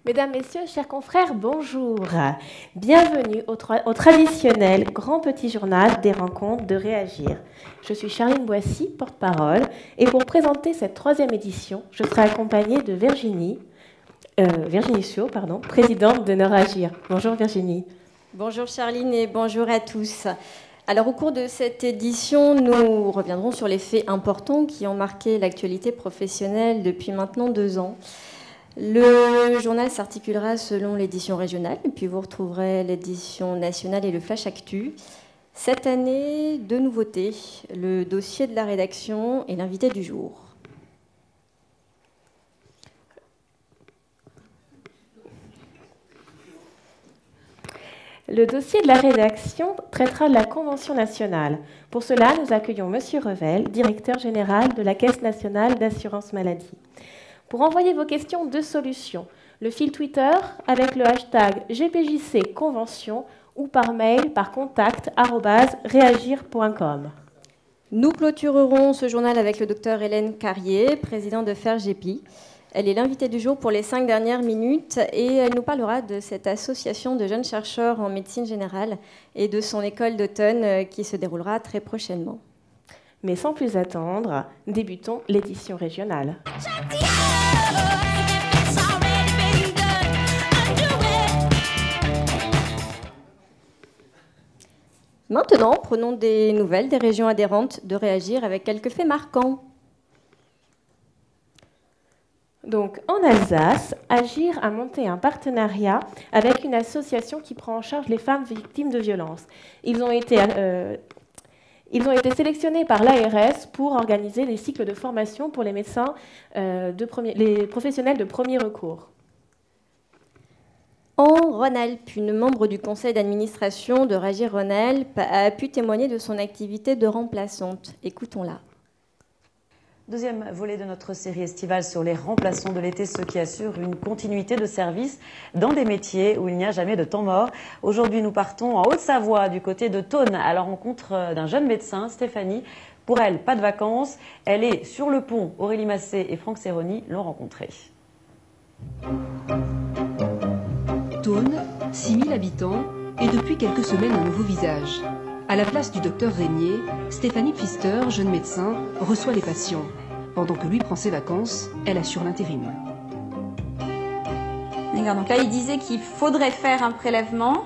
Mesdames, Messieurs, chers confrères, bonjour. Bienvenue au traditionnel grand petit journal des rencontres de Réagir. Je suis Charline Boissy, porte-parole, et pour présenter cette troisième édition, je serai accompagnée de Virginie Sceau, présidente de Nord-Agir. Bonjour Virginie. Bonjour Charline et bonjour à tous. Alors au cours de cette édition, nous reviendrons sur les faits importants qui ont marqué l'actualité professionnelle depuis maintenant 2 ans. Le journal s'articulera selon l'édition régionale, et puis vous retrouverez l'édition nationale et le Flash Actu. Cette année, 2 nouveautés, le dossier de la rédaction et l'invité du jour. Le dossier de la rédaction traitera de la Convention nationale. Pour cela, nous accueillons M. Revel, directeur général de la Caisse nationale d'assurance maladie. Pour envoyer vos questions, 2 solutions. Le fil Twitter avec le hashtag GPJC Convention ou par mail par contact@reagir.com. Nous clôturerons ce journal avec le docteur Hélène Carrier, présidente de FERGEPI. Elle est l'invitée du jour pour les 5 dernières minutes et elle nous parlera de cette association de jeunes chercheurs en médecine générale et de son école d'automne qui se déroulera très prochainement. Mais sans plus attendre, débutons l'édition régionale. Maintenant, prenons des nouvelles des régions adhérentes de Réagir avec quelques faits marquants. Donc, en Alsace, Agir a monté un partenariat avec une association qui prend en charge les femmes victimes de violences. Ils ont été sélectionnés par l'ARS pour organiser des cycles de formation pour les médecins, les professionnels de premier recours. En Rhône-Alpes, une membre du conseil d'administration de Réagir Rhône-Alpes a pu témoigner de son activité de remplaçante. Écoutons-la. Deuxième volet de notre série estivale sur les remplaçants de l'été, ceux qui assurent une continuité de service dans des métiers où il n'y a jamais de temps mort. Aujourd'hui, nous partons en Haute-Savoie, du côté de Thônes, à la rencontre d'un jeune médecin, Stéphanie. Pour elle, pas de vacances. Elle est sur le pont. Aurélie Massé et Franck Serroni l'ont rencontrée. Thônes, 6000 habitants, et depuis quelques semaines un nouveau visage. À la place du docteur Régnier, Stéphanie Pfister, jeune médecin, reçoit les patients. Pendant que lui prend ses vacances, elle assure l'intérim. Donc là, il disait qu'il faudrait faire un prélèvement,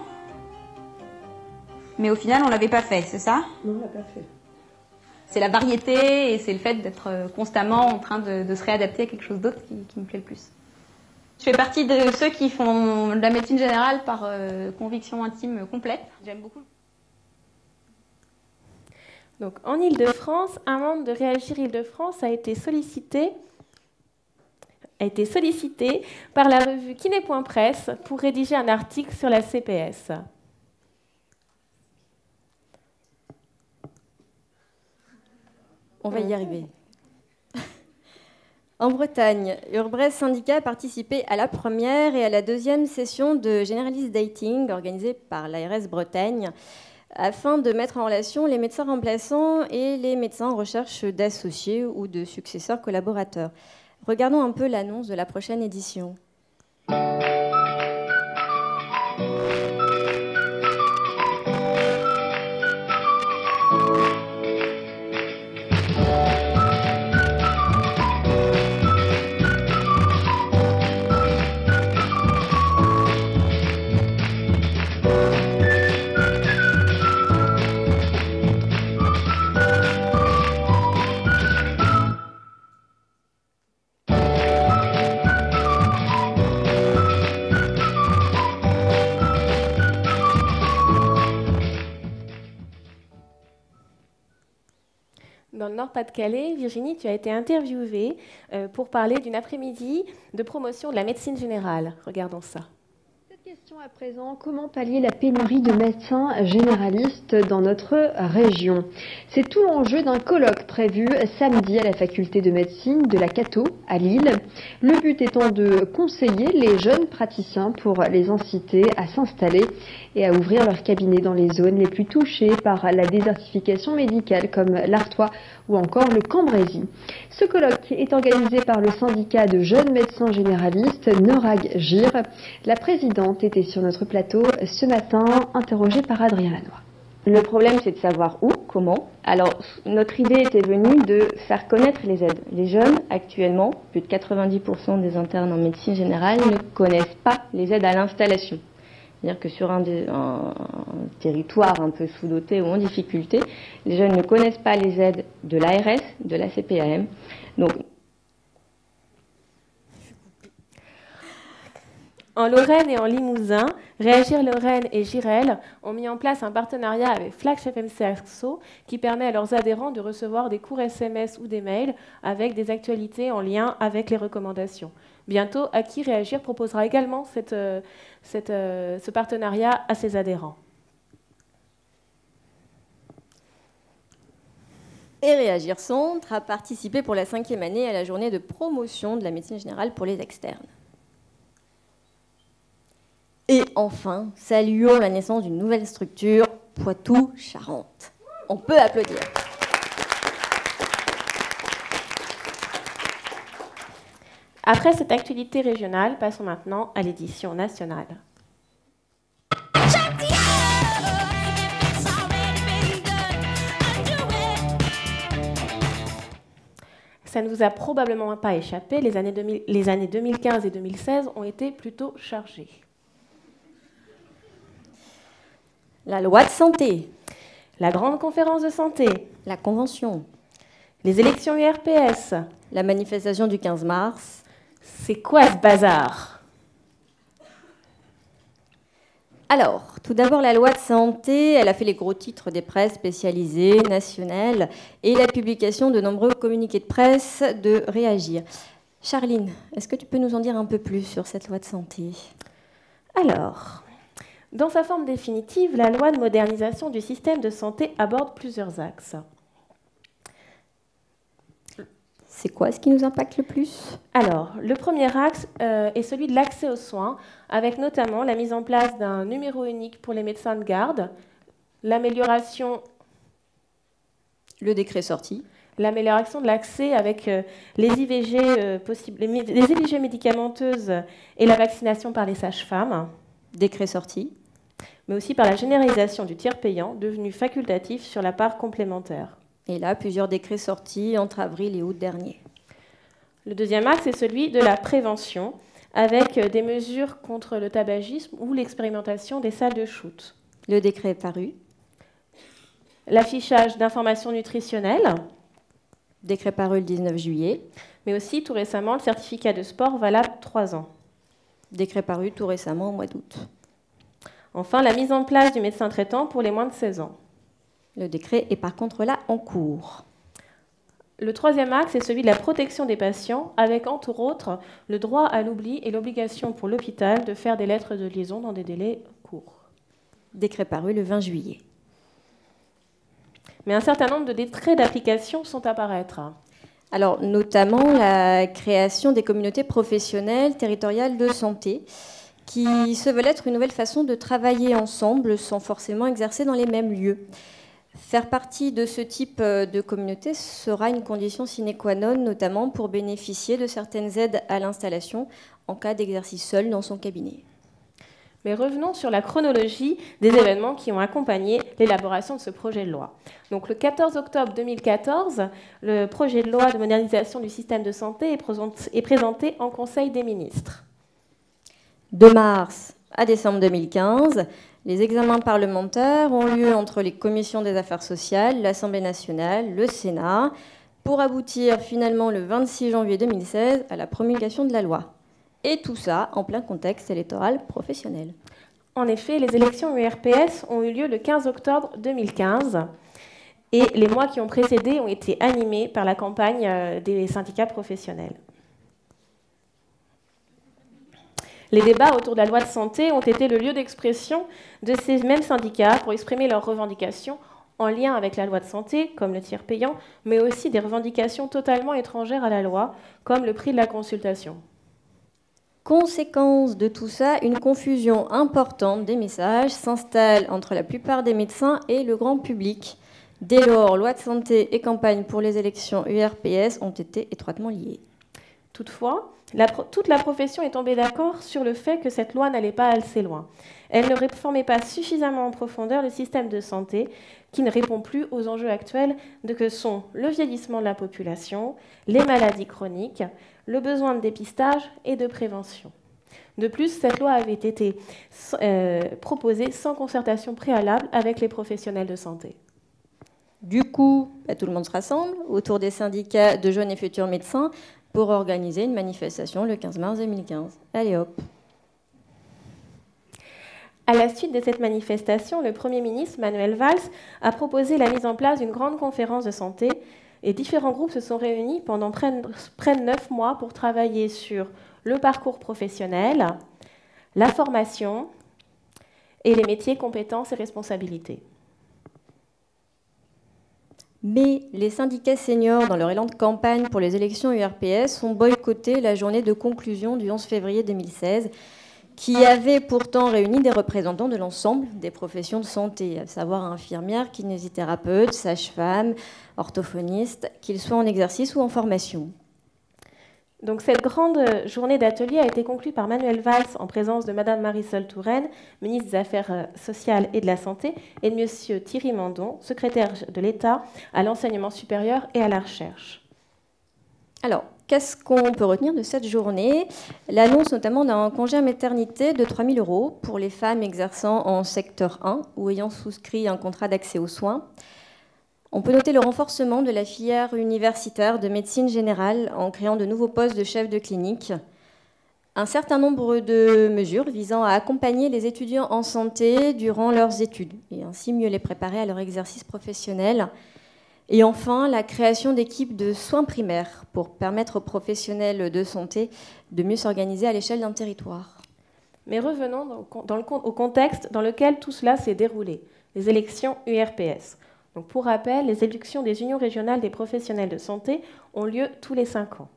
mais au final, on ne l'avait pas fait, c'est ça? Non, on ne l'a pas fait. C'est la variété et c'est le fait d'être constamment en train de se réadapter à quelque chose d'autre qui me plaît le plus. Je fais partie de ceux qui font de la médecine générale par conviction intime complète. J'aime beaucoup. Donc, en Île-de-France, un membre de Réagir Île-de-France a été sollicité par la revue Kiné.presse pour rédiger un article sur la CPS. On va y arriver. En Bretagne, Urbrès Syndicat a participé à la première et à la 2e session de Generalist Dating organisée par l'ARS Bretagne afin de mettre en relation les médecins remplaçants et les médecins en recherche d'associés ou de successeurs collaborateurs. Regardons un peu l'annonce de la prochaine édition. Dans le Nord-Pas-de-Calais, Virginie, tu as été interviewée pour parler d'une après-midi de promotion de la médecine générale. Regardons ça. Cette Question à présent, comment pallier la pénurie de médecins généralistes dans notre région? C'est tout l'enjeu d'un colloque prévu samedi à la faculté de médecine de la Cato à Lille. Le but étant de conseiller les jeunes praticiens pour les inciter à s'installer et à ouvrir leur cabinet dans les zones les plus touchées par la désertification médicale comme l'Artois ou encore le Cambrésis. Ce colloque est organisé par le syndicat de jeunes médecins généralistes Neurag-GIR. La présidente était sur notre plateau ce matin, interrogée par Adrien Lanois. Le problème, c'est de savoir où, comment. Alors, notre idée était venue de faire connaître les aides. Les jeunes, actuellement, plus de 90% des internes en médecine générale ne connaissent pas les aides à l'installation. C'est-à-dire que sur un territoire un peu sous-doté ou en difficulté, les jeunes ne connaissent pas les aides de l'ARS, de la CPAM. Donc, en Lorraine et en Limousin, Réagir Lorraine et Girel ont mis en place un partenariat avec Flash FMC Asso qui permet à leurs adhérents de recevoir des courts SMS ou des mails avec des actualités en lien avec les recommandations. Bientôt, Aki Réagir proposera également ce partenariat à ses adhérents. Et Réagir Centre a participé pour la 5e année à la journée de promotion de la médecine générale pour les externes. Et enfin, saluons la naissance d'une nouvelle structure, Poitou-Charentes. On peut applaudir. Après cette actualité régionale, passons maintenant à l'édition nationale. Ça ne vous a probablement pas échappé, les années 2015 et 2016 ont été plutôt chargées. La loi de santé, la grande conférence de santé, la convention, les élections URPS, la manifestation du 15 mars. C'est quoi ce bazar? Alors, tout d'abord, la loi de santé, elle a fait les gros titres des presses spécialisées, nationales, et la publication de nombreux communiqués de presse de Réagir. Charline, est-ce que tu peux nous en dire un peu plus sur cette loi de santé? Alors, dans sa forme définitive, la loi de modernisation du système de santé aborde plusieurs axes. C'est quoi ce qui nous impacte le plus? Alors, le premier axe est celui de l'accès aux soins, avec notamment la mise en place d'un numéro unique pour les médecins de garde, l'amélioration... Le décret sorti. L'amélioration de l'accès avec les IVG médicamenteuses et la vaccination par les sages-femmes. Décret sorti. Mais aussi par la généralisation du tiers payant, devenu facultatif sur la part complémentaire. Et là, plusieurs décrets sortis entre avril et août dernier. Le deuxième axe est celui de la prévention, avec des mesures contre le tabagisme ou l'expérimentation des salles de shoot. Le décret est paru. L'affichage d'informations nutritionnelles. Décret paru le 19 juillet. Mais aussi, tout récemment, le certificat de sport valable 3 ans. Décret paru tout récemment au mois d'août. Enfin, la mise en place du médecin traitant pour les moins de 16 ans. Le décret est par contre là en cours. Le troisième axe est celui de la protection des patients, avec entre autres le droit à l'oubli et l'obligation pour l'hôpital de faire des lettres de liaison dans des délais courts. Décret paru le 20 juillet. Mais un certain nombre de décrets d'application sont à paraître. Alors, notamment la création des communautés professionnelles territoriales de santé, qui se veulent être une nouvelle façon de travailler ensemble sans forcément exercer dans les mêmes lieux. Faire partie de ce type de communauté sera une condition sine qua non, notamment pour bénéficier de certaines aides à l'installation en cas d'exercice seul dans son cabinet. Mais revenons sur la chronologie des événements qui ont accompagné l'élaboration de ce projet de loi. Donc, le 14 octobre 2014, le projet de loi de modernisation du système de santé est présenté en Conseil des ministres. De mars à décembre 2015, les examens parlementaires ont lieu entre les commissions des affaires sociales, l'Assemblée nationale, le Sénat, pour aboutir finalement le 26 janvier 2016 à la promulgation de la loi. Et tout ça en plein contexte électoral professionnel. En effet, les élections URPS ont eu lieu le 15 octobre 2015 et les mois qui ont précédé ont été animés par la campagne des syndicats professionnels. Les débats autour de la loi de santé ont été le lieu d'expression de ces mêmes syndicats pour exprimer leurs revendications en lien avec la loi de santé, comme le tiers payant, mais aussi des revendications totalement étrangères à la loi, comme le prix de la consultation. Conséquence de tout ça, une confusion importante des messages s'installe entre la plupart des médecins et le grand public. Dès lors, loi de santé et campagne pour les élections URPS ont été étroitement liées. Toutefois, toute la profession est tombée d'accord sur le fait que cette loi n'allait pas assez loin. Elle ne réformait pas suffisamment en profondeur le système de santé, qui ne répond plus aux enjeux actuels que sont le vieillissement de la population, les maladies chroniques, le besoin de dépistage et de prévention. De plus, cette loi avait été proposée sans concertation préalable avec les professionnels de santé. Du coup, tout le monde se rassemble autour des syndicats de jeunes et futurs médecins pour organiser une manifestation le 15 mars 2015. Allez hop. À la suite de cette manifestation, le Premier ministre, Manuel Valls, a proposé la mise en place d'une grande conférence de santé et différents groupes se sont réunis pendant près de 9 mois pour travailler sur le parcours professionnel, la formation et les métiers, compétences et responsabilités. Mais les syndicats seniors, dans leur élan de campagne pour les élections URPS, ont boycotté la journée de conclusion du 11 février 2016, qui avait pourtant réuni des représentants de l'ensemble des professions de santé, à savoir infirmières, kinésithérapeutes, sages-femmes, orthophonistes, qu'ils soient en exercice ou en formation. Donc cette grande journée d'atelier a été conclue par Manuel Valls en présence de Madame Marisol Touraine, ministre des Affaires sociales et de la Santé, et de Monsieur Thierry Mandon, secrétaire de l'État à l'enseignement supérieur et à la recherche. Alors, qu'est-ce qu'on peut retenir de cette journée? L'annonce notamment d'un congé à maternité de 3 000 € pour les femmes exerçant en secteur 1 ou ayant souscrit un contrat d'accès aux soins. On peut noter le renforcement de la filière universitaire de médecine générale en créant de nouveaux postes de chefs de clinique. Un certain nombre de mesures visant à accompagner les étudiants en santé durant leurs études et ainsi mieux les préparer à leur exercice professionnel. Et enfin, la création d'équipes de soins primaires pour permettre aux professionnels de santé de mieux s'organiser à l'échelle d'un territoire. Mais revenons au contexte dans lequel tout cela s'est déroulé, les élections URPS. Donc, pour rappel, les élections des unions régionales des professionnels de santé ont lieu tous les 5 ans.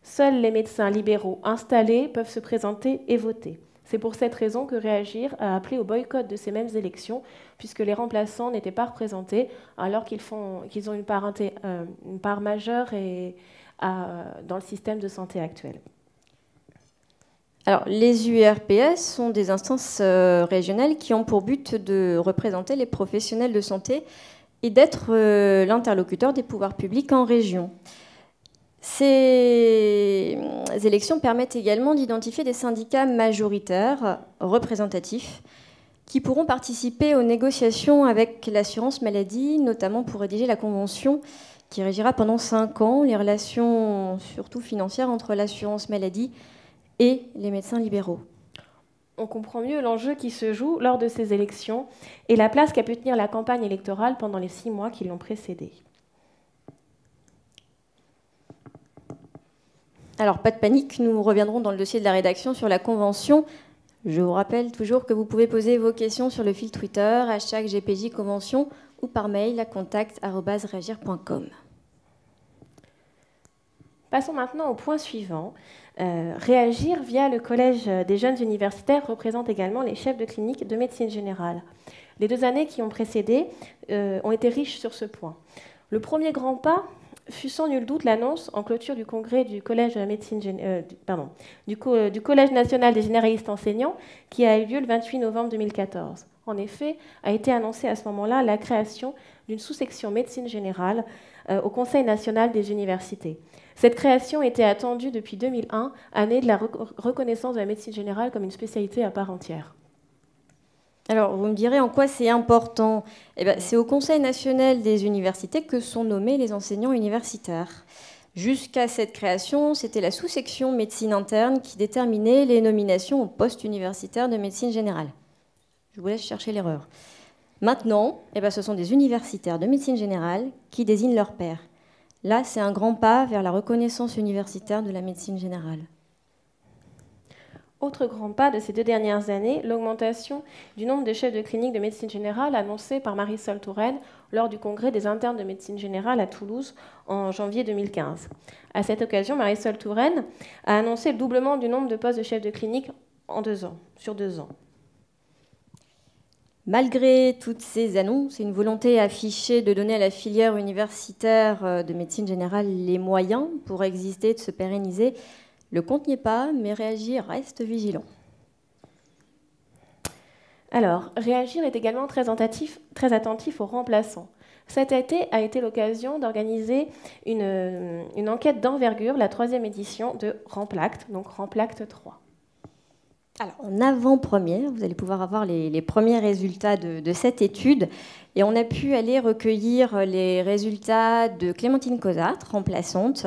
Seuls les médecins libéraux installés peuvent se présenter et voter. C'est pour cette raison que Réagir a appelé au boycott de ces mêmes élections, puisque les remplaçants n'étaient pas représentés, alors qu'ils ont une part majeure dans le système de santé actuel. Alors, les URPS sont des instances régionales qui ont pour but de représenter les professionnels de santé et d'être l'interlocuteur des pouvoirs publics en région. Ces élections permettent également d'identifier des syndicats majoritaires, représentatifs, qui pourront participer aux négociations avec l'assurance maladie, notamment pour rédiger la convention qui régira pendant 5 ans les relations, surtout financières, entre l'assurance maladie et les médecins libéraux. On comprend mieux l'enjeu qui se joue lors de ces élections et la place qu'a pu tenir la campagne électorale pendant les 6 mois qui l'ont précédée. Alors, pas de panique, nous reviendrons dans le dossier de la rédaction sur la convention. Je vous rappelle toujours que vous pouvez poser vos questions sur le fil Twitter, #GPJ-Convention ou par mail à contact@reagir.com. Passons maintenant au point suivant. Réagir via le Collège des jeunes universitaires représente également les chefs de clinique de médecine générale. Les 2 années qui ont précédé ont été riches sur ce point. Le premier grand pas fut sans nul doute l'annonce en clôture du congrès du Collège de la médecine du Collège national des généralistes enseignants qui a eu lieu le 28 novembre 2014. En effet, a été annoncée à ce moment-là la création d'une sous-section médecine générale au Conseil national des universités. Cette création était attendue depuis 2001, année de la reconnaissance de la médecine générale comme une spécialité à part entière. Alors, vous me direz en quoi c'est important. C'est au Conseil national des universités que sont nommés les enseignants universitaires. Jusqu'à cette création, c'était la sous-section médecine interne qui déterminait les nominations au poste universitaire de médecine générale. Je vous laisse chercher l'erreur. Maintenant, ce sont des universitaires de médecine générale qui désignent leurs pairs. Là, c'est un grand pas vers la reconnaissance universitaire de la médecine générale. Autre grand pas de ces 2 dernières années, l'augmentation du nombre de chefs de clinique de médecine générale annoncée par Marisol Touraine lors du congrès des internes de médecine générale à Toulouse en janvier 2015. À cette occasion, Marisol Touraine a annoncé le doublement du nombre de postes de chefs de clinique en 2 ans, sur 2 ans. Malgré toutes ces annonces et une volonté affichée de donner à la filière universitaire de médecine générale les moyens pour exister, de se pérenniser, le compte n'y est pas, mais Réagir reste vigilant. Alors, Réagir est également très attentif aux remplaçants. Cet été a été l'occasion d'organiser une enquête d'envergure, la 3e édition de Remplacte, donc Remplacte 3. Alors, en avant-première, vous allez pouvoir avoir les premiers résultats de cette étude. Et on a pu aller recueillir les résultats de Clémentine Cosat, remplaçante,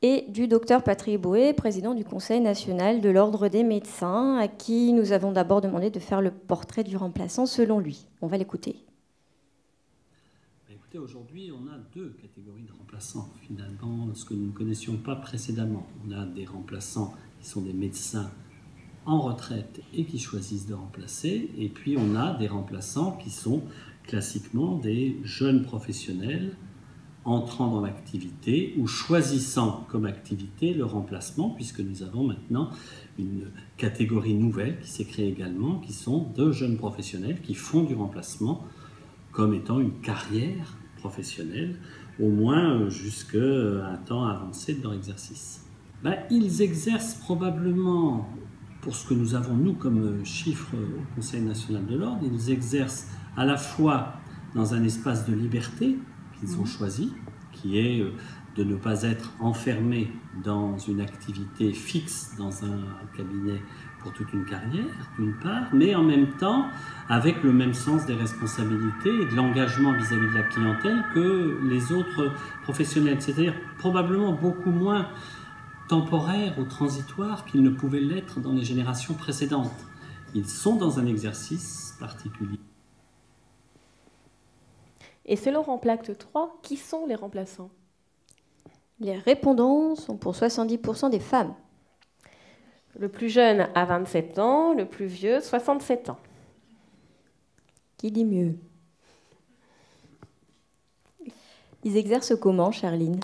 et du docteur Patrick Bouet, président du Conseil national de l'Ordre des médecins, à qui nous avons d'abord demandé de faire le portrait du remplaçant selon lui. On va l'écouter. Écoutez, aujourd'hui, on a 2 catégories de remplaçants, finalement, ce que nous ne connaissions pas précédemment. On a des remplaçants qui sont des médecins en retraite et qui choisissent de remplacer, et puis on a des remplaçants qui sont classiquement des jeunes professionnels entrant dans l'activité ou choisissant comme activité le remplacement, puisque nous avons maintenant une catégorie nouvelle qui s'est créée également, qui sont de jeunes professionnels qui font du remplacement comme étant une carrière professionnelle, au moins jusqu'à un temps avancé de leur exercice. Ils exercent probablement, pour ce que nous avons nous comme chiffre au Conseil national de l'Ordre, ils exercent à la fois dans un espace de liberté qu'ils ont choisi, qui est de ne pas être enfermés dans une activité fixe dans un cabinet pour toute une carrière, d'une part, mais en même temps avec le même sens des responsabilités et de l'engagement vis-à-vis de la clientèle que les autres professionnels, c'est-à-dire probablement beaucoup moins temporaires ou transitoires qu'ils ne pouvaient l'être dans les générations précédentes. Ils sont dans un exercice particulier. Et selon Remplacte 3, qui sont les remplaçants? Les répondants sont pour 70% des femmes. Le plus jeune a 27 ans, le plus vieux 67 ans. Qui dit mieux? Ils exercent comment, Charline?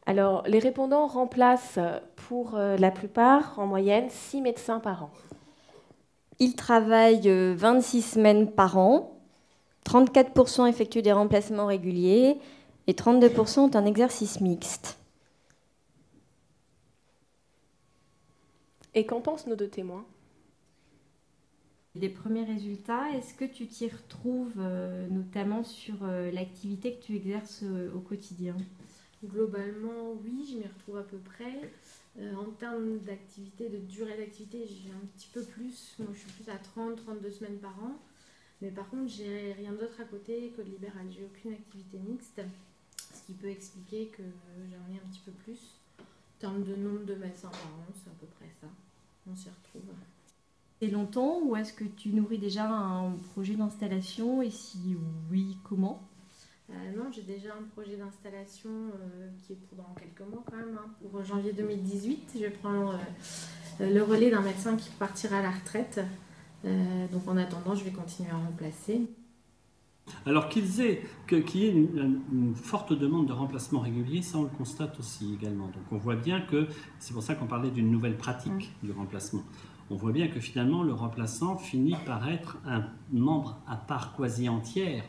Alors, les répondants remplacent pour la plupart, en moyenne, 6 médecins par an. Ils travaillent 26 semaines par an. 34% effectuent des remplacements réguliers et 32% ont un exercice mixte. Et qu'en pensent nos 2 témoins? Des premiers résultats, est-ce que tu t'y retrouves notamment sur l'activité que tu exerces au quotidien? Globalement, oui, je m'y retrouve à peu près. En termes d'activité, de durée d'activité, j'ai un petit peu plus. Moi, je suis plus à 30-32 semaines par an. Mais par contre, j'ai rien d'autre à côté que le libéral. J'ai aucune activité mixte, ce qui peut expliquer que j'en ai un petit peu plus. En termes de nombre de médecins par an, c'est à peu près ça. On s'y retrouve. C'est longtemps ou est-ce que tu nourris déjà un projet d'installation et si oui, comment? Non, j'ai déjà un projet d'installation qui est pour dans quelques mois quand même. Pour janvier 2018, je vais prendre le relais d'un médecin qui partira à la retraite. Donc en attendant, je vais continuer à remplacer. Alors qu'il y ait une forte demande de remplacement régulier, ça on le constate aussi également. Donc on voit bien que, c'est pour ça qu'on parlait d'une nouvelle pratique du remplacement. On voit bien que finalement le remplaçant finit par être un membre à part quasi entière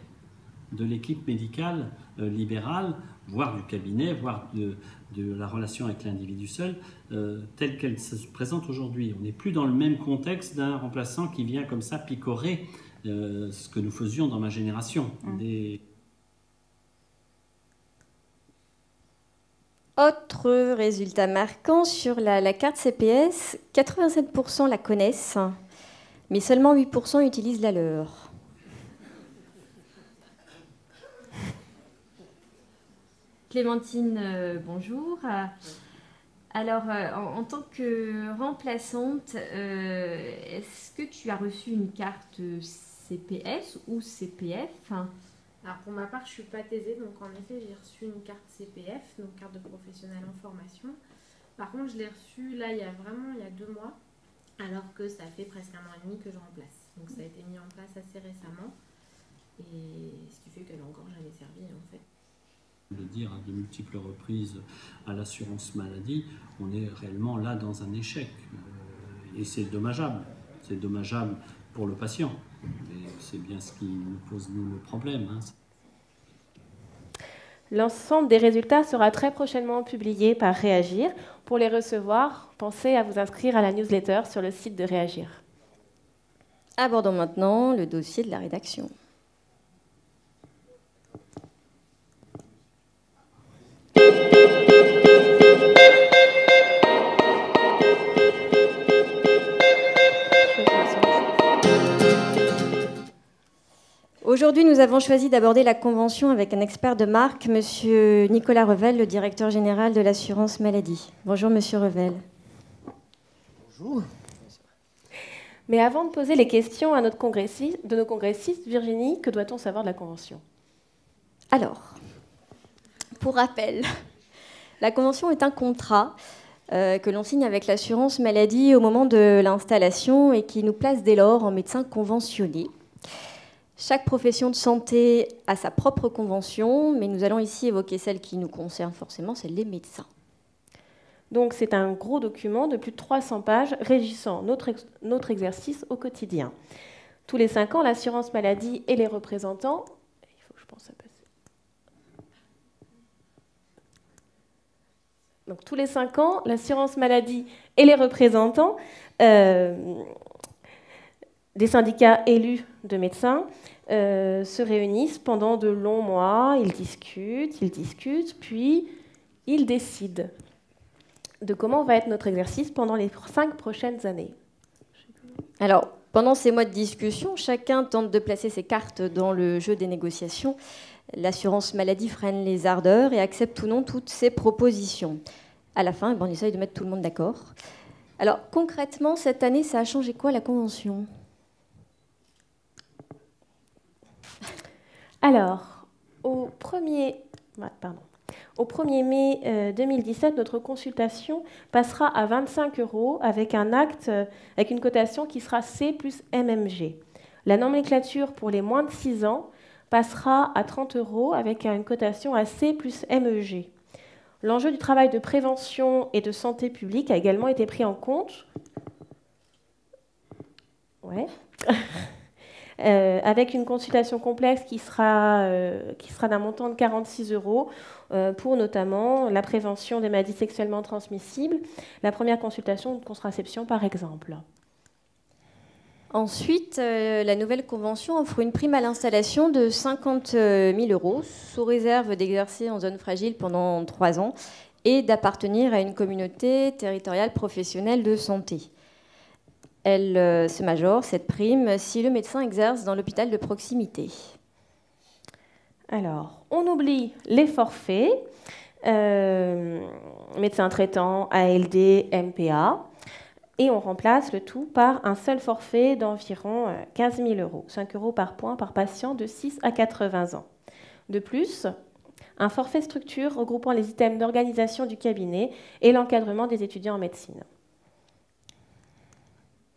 de l'équipe médicale libérale, voire du cabinet, voire de la relation avec l'individu seul, telle qu'elle se présente aujourd'hui. On n'est plus dans le même contexte d'un remplaçant qui vient comme ça picorer ce que nous faisions dans ma génération. Autre résultat marquant sur la carte CPS, 87% la connaissent, mais seulement 8% utilisent la leur. Clémentine, bonjour. Alors, en tant que remplaçante, est-ce que tu as reçu une carte CPS ou CPF? Alors pour ma part, je ne suis pas thésée, donc en effet, j'ai reçu une carte CPF, donc carte de professionnel en formation. Par contre, je l'ai reçue là, il y a 2 mois. alors que ça fait presque 1 an et demi que je remplace. Donc ça a été mis en place assez récemment, et ce qui fait qu'elle n'a encore jamais servi en fait. De dire à de multiples reprises à l'assurance maladie, on est réellement là dans un échec. Et c'est dommageable. C'est dommageable pour le patient. Et c'est bien ce qui nous pose, nous, le problème. L'ensemble des résultats sera très prochainement publié par Réagir. Pour les recevoir, pensez à vous inscrire à la newsletter sur le site de Réagir. Abordons maintenant le dossier de la rédaction. Aujourd'hui, nous avons choisi d'aborder la convention avec un expert de marque, Monsieur Nicolas Revel, le directeur général de l'assurance maladie. Bonjour, Monsieur Revel. Bonjour. Mais avant de poser les questions à nos congressistes, Virginie, que doit-on savoir de la convention? Alors, pour rappel, la convention est un contrat que l'on signe avec l'assurance maladie au moment de l'installation et qui nous place dès lors en médecin conventionné. Chaque profession de santé a sa propre convention, mais nous allons ici évoquer celle qui nous concerne forcément, celle des médecins. Donc c'est un gros document de plus de 300 pages régissant notre exercice au quotidien. Tous les 5 ans, l'assurance maladie et les représentants... Il faut que je pense à passer. Donc tous les 5 ans, l'assurance maladie et les représentants des syndicats élus de médecins se réunissent pendant de longs mois, ils discutent, puis ils décident de comment va être notre exercice pendant les 5 prochaines années. Alors, pendant ces mois de discussion, chacun tente de placer ses cartes dans le jeu des négociations. L'assurance maladie freine les ardeurs et accepte ou non toutes ses propositions. À la fin, on essaye de mettre tout le monde d'accord. Alors, concrètement, cette année, ça a changé quoi, la convention ? Alors, au 1er mai 2017, notre consultation passera à 25 € avec un acte avec une cotation qui sera C plus MMG. La nomenclature pour les moins de 6 ans passera à 30 € avec une cotation à C plus MEG. L'enjeu du travail de prévention et de santé publique a également été pris en compte. Ouais. Avec une consultation complexe qui sera d'un montant de 46 € pour notamment la prévention des maladies sexuellement transmissibles, la première consultation de contraception par exemple. Ensuite, la nouvelle convention offre une prime à l'installation de 50 000 € sous réserve d'exercer en zone fragile pendant 3 ans et d'appartenir à une communauté territoriale professionnelle de santé. Elle se majore, cette prime, si le médecin exerce dans l'hôpital de proximité. Alors, on oublie les forfaits, médecin traitant, ALD, MPA, et on remplace le tout par un seul forfait d'environ 15 000 €, 5 € par point par patient de 6 à 80 ans. De plus, un forfait structure regroupant les items d'organisation du cabinet et l'encadrement des étudiants en médecine.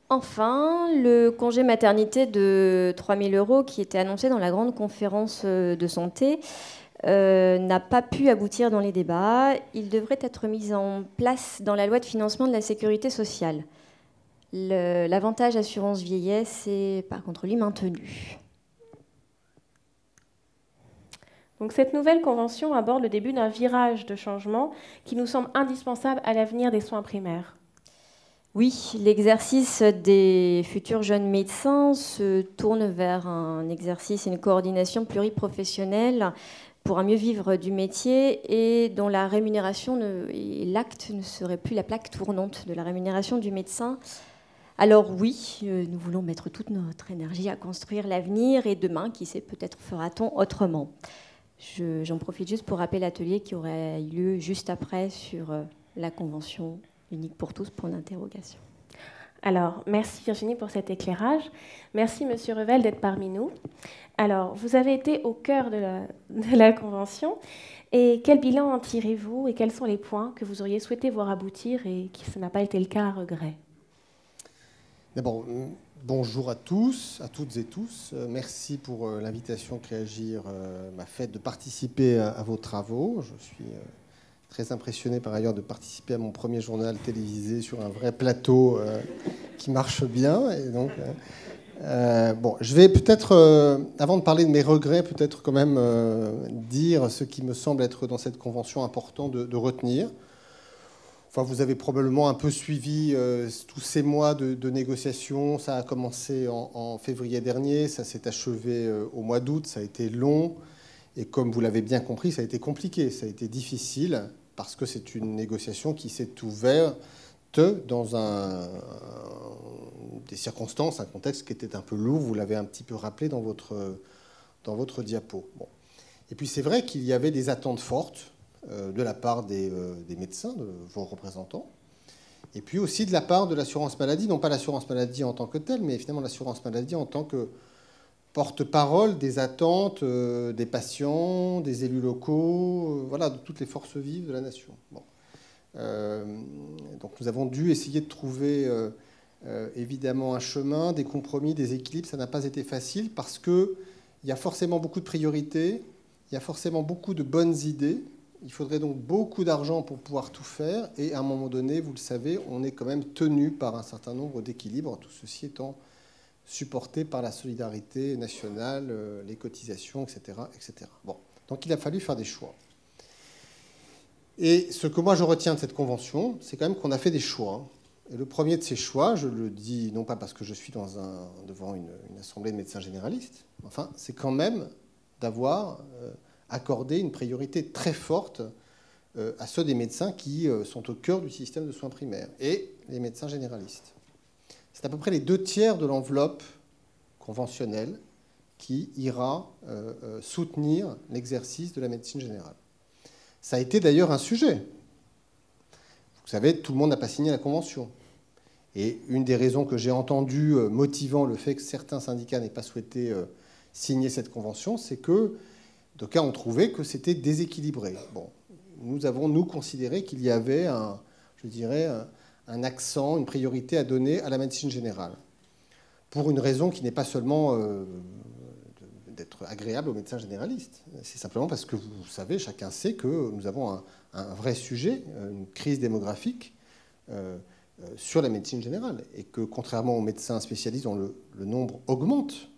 Enfin, le congé maternité de 3 000 € qui était annoncé dans la grande conférence de santé n'a pas pu aboutir dans les débats. Il devrait être mis en place dans la loi de financement de la sécurité sociale. L'avantage assurance vieillesse est par contre lui maintenu. Donc, cette nouvelle convention aborde le début d'un virage de changement qui nous semble indispensable à l'avenir des soins primaires. Oui, l'exercice des futurs jeunes médecins se tourne vers un exercice et une coordination pluriprofessionnelle pour un mieux vivre du métier et dont la rémunération et l'acte ne serait plus la plaque tournante de la rémunération du médecin. Alors oui, nous voulons mettre toute notre énergie à construire l'avenir et demain, qui sait, peut-être fera-t-on autrement. J'en profite juste pour rappeler l'atelier qui aurait eu lieu juste après sur la convention unique pour tous, pour l'interrogation. Alors, merci Virginie pour cet éclairage. Merci Monsieur Revel d'être parmi nous. Alors, vous avez été au cœur de la convention. Et quel bilan en tirez-vous et quels sont les points que vous auriez souhaité voir aboutir et qui ça n'a pas été le cas à regret? D'abord, bonjour à tous, à toutes et tous. Merci pour l'invitation que Réagir m'a faite de participer à vos travaux. Je suis très impressionné par ailleurs de participer à mon premier journal télévisé sur un vrai plateau qui marche bien. Et donc, bon, je vais peut-être, avant de parler de mes regrets, peut-être quand même dire ce qui me semble être dans cette convention important de retenir. Enfin, vous avez probablement un peu suivi tous ces mois de négociations. Ça a commencé en février dernier, ça s'est achevé au mois d'août, ça a été long. Et comme vous l'avez bien compris, ça a été compliqué, ça a été difficile, parce que c'est une négociation qui s'est ouverte dans des circonstances, un contexte qui était un peu lourd. Vous l'avez un petit peu rappelé dans votre diapo. Bon. Et puis c'est vrai qu'il y avait des attentes fortes de la part des médecins, de vos représentants, et puis aussi de la part de l'assurance maladie, non pas l'assurance maladie en tant que telle, mais finalement l'assurance maladie en tant que porte-parole des attentes des patients, des élus locaux, voilà, de toutes les forces vives de la nation. Bon. Donc nous avons dû essayer de trouver évidemment un chemin, des compromis, des équilibres. Ça n'a pas été facile parce qu'il y a forcément beaucoup de priorités, il y a forcément beaucoup de bonnes idées. Il faudrait donc beaucoup d'argent pour pouvoir tout faire. Et à un moment donné, vous le savez, on est quand même tenu par un certain nombre d'équilibres, tout ceci étant supporté par la solidarité nationale, les cotisations, etc., etc. Bon. Donc il a fallu faire des choix. Et ce que moi je retiens de cette convention, c'est quand même qu'on a fait des choix. Et le premier de ces choix, je le dis non pas parce que je suis devant une assemblée de médecins généralistes, enfin, c'est quand même d'avoir accordé une priorité très forte à ceux des médecins qui sont au cœur du système de soins primaires et les médecins généralistes. C'est à peu près les 2/3 de l'enveloppe conventionnelle qui ira soutenir l'exercice de la médecine générale. Ça a été d'ailleurs un sujet. Vous savez, tout le monde n'a pas signé la convention. Et une des raisons que j'ai entendues motivant le fait que certains syndicats n'aient pas souhaité signer cette convention, c'est que d'aucuns ont trouvé que c'était déséquilibré. Bon, nous avons, nous, considéré qu'il y avait un accent, une priorité à donner à la médecine générale, pour une raison qui n'est pas seulement d'être agréable aux médecins généralistes. C'est simplement parce que, vous savez, chacun sait que nous avons un vrai sujet, une crise démographique sur la médecine générale, et que, contrairement aux médecins spécialistes dont le nombre augmente,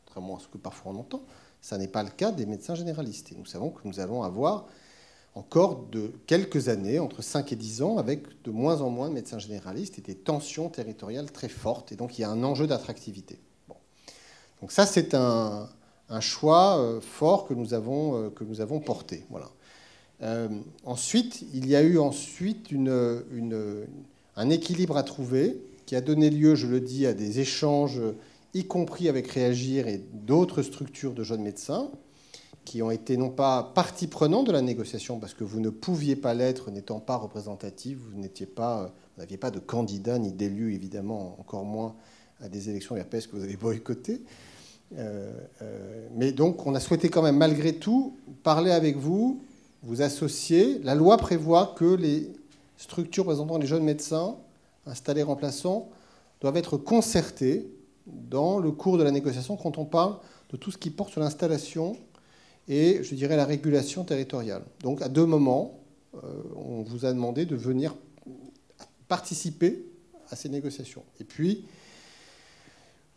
contrairement à ce que parfois on entend, ça n'est pas le cas des médecins généralistes. Et nous savons que nous allons avoir encore de quelques années, entre 5 et 10 ans, avec de moins en moins de médecins généralistes et des tensions territoriales très fortes. Et donc, il y a un enjeu d'attractivité. Bon. Donc ça, c'est un choix fort que nous avons porté. Voilà. Ensuite, il y a eu un équilibre à trouver qui a donné lieu, je le dis, à des échanges, y compris avec Réagir et d'autres structures de jeunes médecins, qui ont été non pas partie prenante de la négociation, parce que vous ne pouviez pas l'être n'étant pas représentatif, vous n'aviez pas de candidat ni d'élu, évidemment, encore moins à des élections RPS que vous avez boycottées. Mais donc, on a souhaité quand même, malgré tout, parler avec vous, vous associer. La loi prévoit que les structures présentant les jeunes médecins installés remplaçants doivent être concertées dans le cours de la négociation quand on parle de tout ce qui porte sur l'installation et, je dirais, la régulation territoriale. Donc, à 2 moments, on vous a demandé de venir participer à ces négociations. Et puis,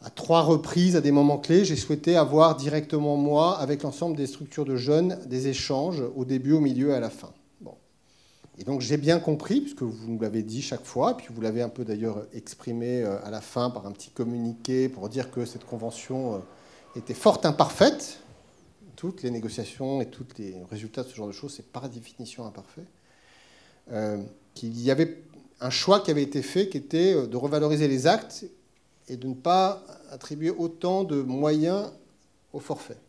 à 3 reprises, à des moments clés, j'ai souhaité avoir directement, moi, avec l'ensemble des structures de jeunes, des échanges au début, au milieu et à la fin. Bon. Et donc, j'ai bien compris, puisque vous nous l'avez dit chaque fois, puis vous l'avez un peu d'ailleurs exprimé à la fin par un petit communiqué pour dire que cette convention était fort imparfaite. Toutes les négociations et tous les résultats de ce genre de choses, c'est par définition imparfait. Qu'il y avait un choix qui avait été fait, qui était de revaloriser les actes et de ne pas attribuer autant de moyens au forfait.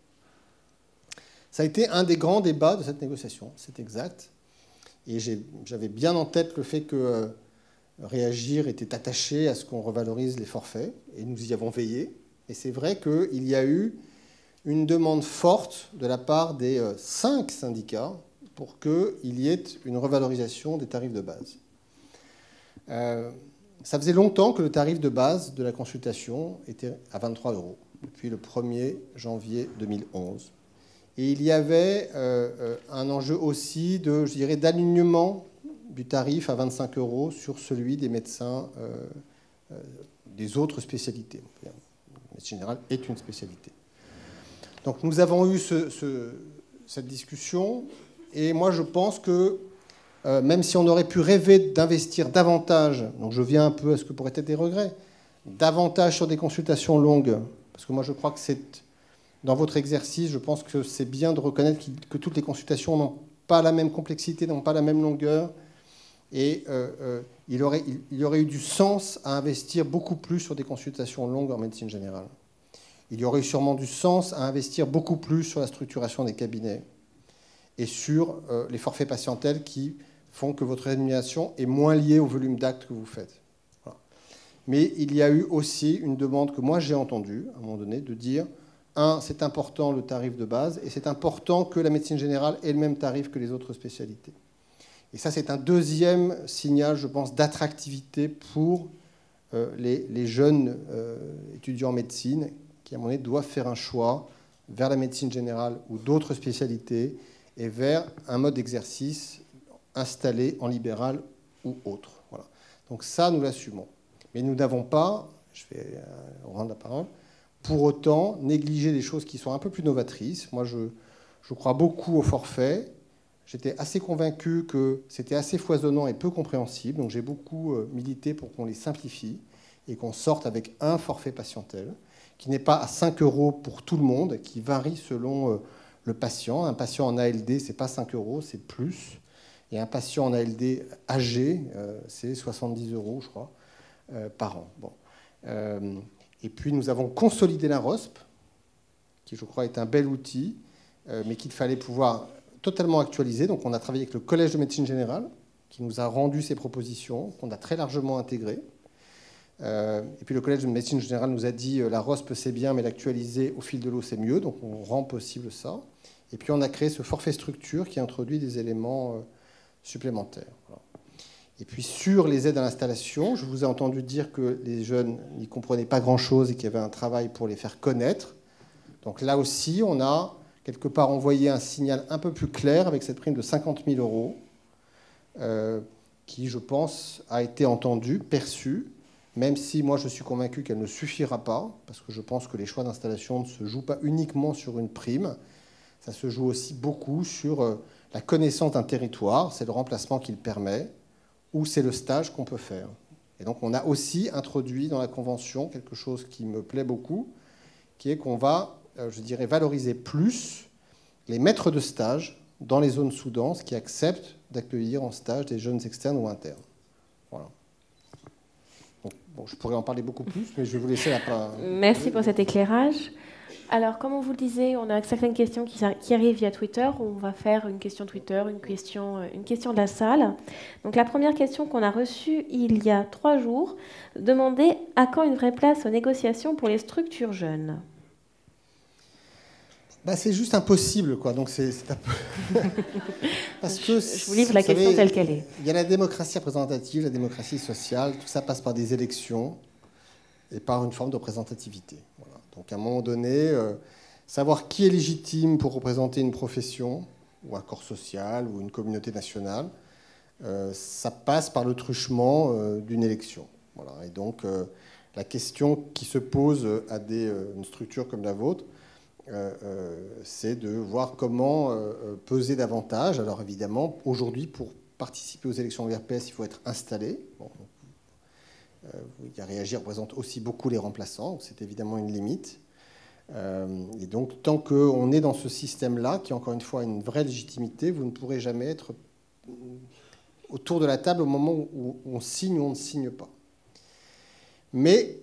Ça a été un des grands débats de cette négociation, c'est exact. Et j'avais bien en tête le fait que Réagir était attaché à ce qu'on revalorise les forfaits, et nous y avons veillé. Et c'est vrai qu'il y a eu une demande forte de la part des 5 syndicats pour qu'il y ait une revalorisation des tarifs de base. ça faisait longtemps que le tarif de base de la consultation était à 23 €, depuis le 1er janvier 2011. Et il y avait un enjeu aussi de, je dirais, d'alignement du tarif à 25 € sur celui des médecins des autres spécialités. La médecine générale est une spécialité. Donc nous avons eu cette discussion, et moi je pense que même si on aurait pu rêver d'investir davantage, donc je viens un peu à ce que pourraient être des regrets, davantage sur des consultations longues, parce que moi je crois que c'est, dans votre exercice, je pense que c'est bien de reconnaître que toutes les consultations n'ont pas la même complexité, n'ont pas la même longueur, et il y aurait eu du sens à investir beaucoup plus sur des consultations longues en médecine générale. Il y aurait eu sûrement du sens à investir beaucoup plus sur la structuration des cabinets et sur les forfaits patientèles qui font que votre rémunération est moins liée au volume d'actes que vous faites. Voilà. Mais il y a eu aussi une demande que moi j'ai entendue, à un moment donné, de dire, c'est important le tarif de base, et c'est important que la médecine générale ait le même tarif que les autres spécialités. Et ça, c'est un deuxième signal, je pense, d'attractivité pour les jeunes étudiants en médecine qui, à un moment donné, doivent faire un choix vers la médecine générale ou d'autres spécialités et vers un mode d'exercice installé en libéral ou autre. Voilà. Donc ça, nous l'assumons. Mais nous n'avons pas, je vais rendre la parole, pour autant négliger des choses qui sont un peu plus novatrices. Moi, je crois beaucoup au forfait. J'étais assez convaincu que c'était assez foisonnant et peu compréhensible. Donc j'ai beaucoup milité pour qu'on les simplifie et qu'on sorte avec un forfait patientèle qui n'est pas à 5 € pour tout le monde, qui varie selon le patient. Un patient en ALD, ce n'est pas 5 €, c'est plus. Et un patient en ALD âgé, c'est 70 €, je crois, par an. Bon. Et puis nous avons consolidé la ROSP, qui je crois est un bel outil, mais qu'il fallait pouvoir totalement actualiser. Donc on a travaillé avec le Collège de médecine générale, qui nous a rendu ses propositions, qu'on a très largement intégrées. Et puis le Collège de médecine générale nous a dit la ROSP c'est bien, mais l'actualiser au fil de l'eau c'est mieux. Donc on rend possible ça. Et puis on a créé ce forfait structure qui introduit des éléments supplémentaires. Voilà. Et puis sur les aides à l'installation, je vous ai entendu dire que les jeunes n'y comprenaient pas grand-chose et qu'il y avait un travail pour les faire connaître. Donc là aussi, on a quelque part envoyé un signal un peu plus clair avec cette prime de 50 000 € qui, je pense, a été entendue, perçue, même si moi je suis convaincu qu'elle ne suffira pas, parce que je pense que les choix d'installation ne se jouent pas uniquement sur une prime, ça se joue aussi beaucoup sur la connaissance d'un territoire, c'est le remplacement qui le permet, ou c'est le stage qu'on peut faire. Et donc on a aussi introduit dans la Convention quelque chose qui me plaît beaucoup, qui est qu'on va, je dirais, valoriser plus les maîtres de stage dans les zones sous-denses qui acceptent d'accueillir en stage des jeunes externes ou internes. Voilà. Bon, je pourrais en parler beaucoup plus, mais je vais vous laisser la parole. Merci pour cet éclairage. Alors, comme on vous le disait, on a certaines questions qui arrivent via Twitter. On va faire une question Twitter, une question de la salle. Donc, la première question qu'on a reçue il y a 3 jours demandait à quand une vraie place aux négociations pour les structures jeunes. C'est juste impossible, quoi. Donc c'est un peu... Parce que, je vous livre la question telle qu'elle est. Il y a la démocratie représentative, la démocratie sociale. Tout ça passe par des élections et par une forme de représentativité. Voilà. Donc à un moment donné, savoir qui est légitime pour représenter une profession ou un corps social ou une communauté nationale, ça passe par le truchement d'une élection. Voilà. Et donc la question qui se pose à une structure comme la vôtre, c'est de voir comment peser davantage. Alors évidemment, aujourd'hui, pour participer aux élections de l'RPS, il faut être installé. Bon, Réagir représente aussi beaucoup les remplaçants, c'est évidemment une limite. Et donc, tant qu'on est dans ce système-là, qui encore une fois a une vraie légitimité, vous ne pourrez jamais être autour de la table au moment où on signe ou on ne signe pas. Mais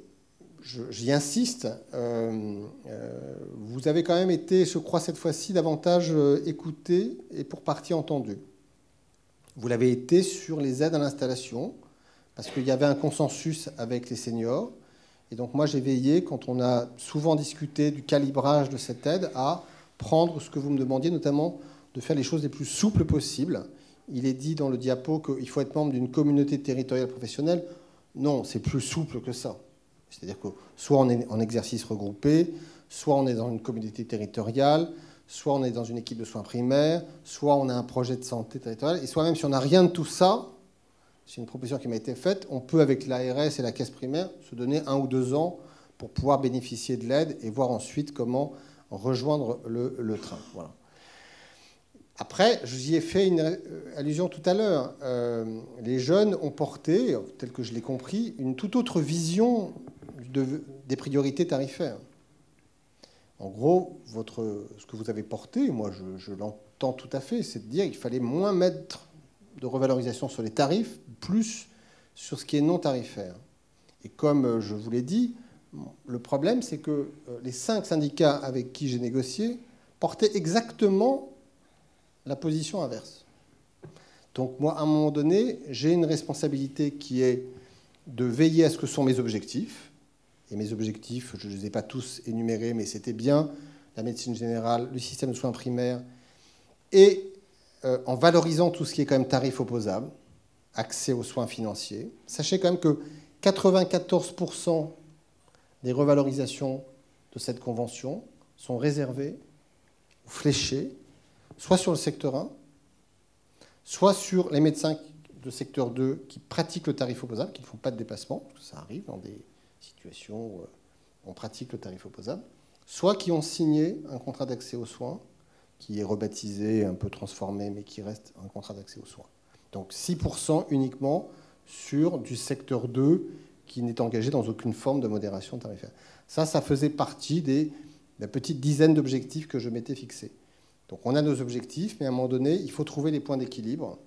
j'y insiste, vous avez quand même été, je crois, cette fois-ci, davantage écouté et pour partie entendu. Vous l'avez été sur les aides à l'installation, parce qu'il y avait un consensus avec les seniors. Et donc moi, j'ai veillé, quand on a souvent discuté du calibrage de cette aide, à prendre ce que vous me demandiez, notamment de faire les choses les plus souples possibles. Il est dit dans le diapo qu'il faut être membre d'une communauté territoriale professionnelle. Non, c'est plus souple que ça. C'est-à-dire que soit on est en exercice regroupé, soit on est dans une communauté territoriale, soit on est dans une équipe de soins primaires, soit on a un projet de santé territoriale, et soit même si on n'a rien de tout ça, c'est une proposition qui m'a été faite, on peut avec l'ARS et la caisse primaire se donner 1 ou 2 ans pour pouvoir bénéficier de l'aide et voir ensuite comment rejoindre le train. Voilà. Après, je vous y ai fait une allusion tout à l'heure. Les jeunes ont porté, tel que je l'ai compris, une toute autre vision des priorités tarifaires. En gros, ce que vous avez porté, moi je l'entends tout à fait, c'est de dire qu'il fallait moins mettre de revalorisation sur les tarifs, plus sur ce qui est non tarifaire. Et comme je vous l'ai dit, le problème, c'est que les 5 syndicats avec qui j'ai négocié portaient exactement la position inverse. Donc moi, à un moment donné, j'ai une responsabilité qui est de veiller à ce que sont mes objectifs. Et mes objectifs, je ne les ai pas tous énumérés, mais c'était bien la médecine générale, le système de soins primaires, et en valorisant tout ce qui est quand même tarif opposable, accès aux soins financiers. Sachez quand même que 94% des revalorisations de cette convention sont réservées ou fléchées, soit sur le secteur 1, soit sur les médecins de secteur 2 qui pratiquent le tarif opposable, qui ne font pas de dépassement, parce que ça arrive dans des situations où on pratique le tarif opposable, soit qui ont signé un contrat d'accès aux soins, qui est rebaptisé, un peu transformé, mais qui reste un contrat d'accès aux soins. Donc 6% uniquement sur du secteur 2 qui n'est engagé dans aucune forme de modération tarifaire. Ça faisait partie de la petite dizaine d'objectifs que je m'étais fixés. Donc on a nos objectifs, mais à un moment donné, il faut trouver les points d'équilibre.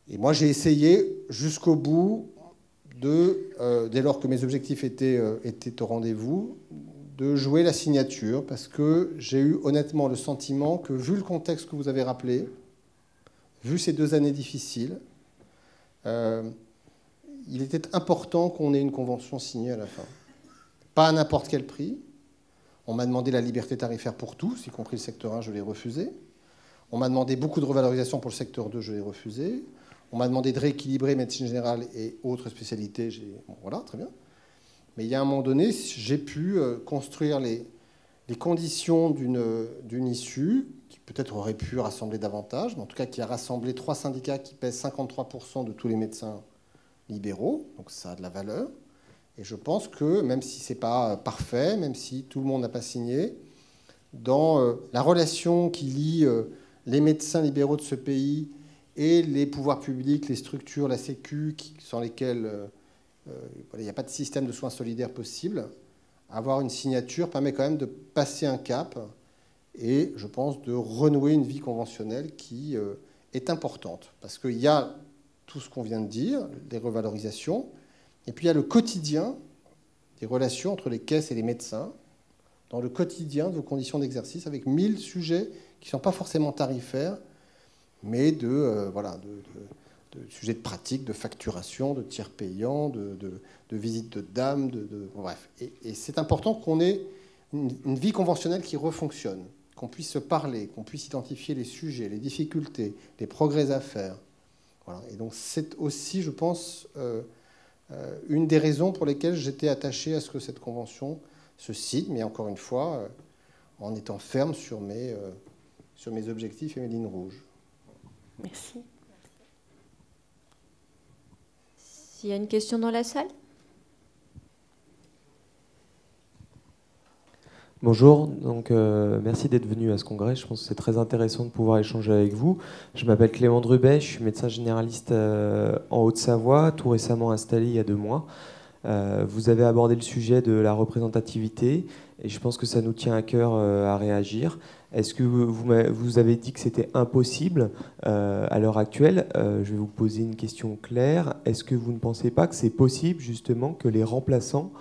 Et moi, j'ai essayé jusqu'au bout, dès lors que mes objectifs étaient au rendez-vous, de jouer la signature, parce que j'ai eu honnêtement le sentiment que, vu le contexte que vous avez rappelé, vu ces 2 années difficiles, il était important qu'on ait une convention signée à la fin. Pas à n'importe quel prix. On m'a demandé la liberté tarifaire pour tous, y compris le secteur 1, je l'ai refusé. On m'a demandé beaucoup de revalorisation pour le secteur 2, je l'ai refusé. On m'a demandé de rééquilibrer médecine générale et autres spécialités. Bon, voilà, très bien. Mais il y a un moment donné, j'ai pu construire les conditions d'une issue qui peut-être aurait pu rassembler davantage, mais en tout cas qui a rassemblé 3 syndicats qui pèsent 53% de tous les médecins libéraux. Donc ça a de la valeur. Et je pense que, même si ce n'est pas parfait, même si tout le monde n'a pas signé, dans la relation qui lie les médecins libéraux de ce pays et les pouvoirs publics, les structures, la Sécu, sans lesquelles il n'y a pas de système de soins solidaires possible, avoir une signature permet quand même de passer un cap et, je pense, de renouer une vie conventionnelle qui est importante. Parce qu'il y a tout ce qu'on vient de dire, les revalorisations, et puis il y a le quotidien des relations entre les caisses et les médecins, dans le quotidien de vos conditions d'exercice, avec 1000 sujets qui ne sont pas forcément tarifaires, mais de sujets de pratique, de facturation, de tiers payants, de visite de dames, bref. Et c'est important qu'on ait une vie conventionnelle qui refonctionne, qu'on puisse se parler, qu'on puisse identifier les sujets, les difficultés, les progrès à faire. Voilà. Et donc c'est aussi, je pense, une des raisons pour lesquelles j'étais attaché à ce que cette convention se signe, mais encore une fois, en étant ferme sur mes objectifs et mes lignes rouges. Merci. S'il y a une question dans la salle ? Bonjour, donc merci d'être venu à ce congrès. Je pense que c'est très intéressant de pouvoir échanger avec vous. Je m'appelle Clément Drubet, je suis médecin généraliste en Haute-Savoie, tout récemment installé il y a 2 mois. Vous avez abordé le sujet de la représentativité et je pense que ça nous tient à cœur à réagir. Est-ce que vous avez dit que c'était impossible à l'heure actuelle? Je vais vous poser une question claire. Est-ce que vous ne pensez pas que c'est possible justement que les remplaçants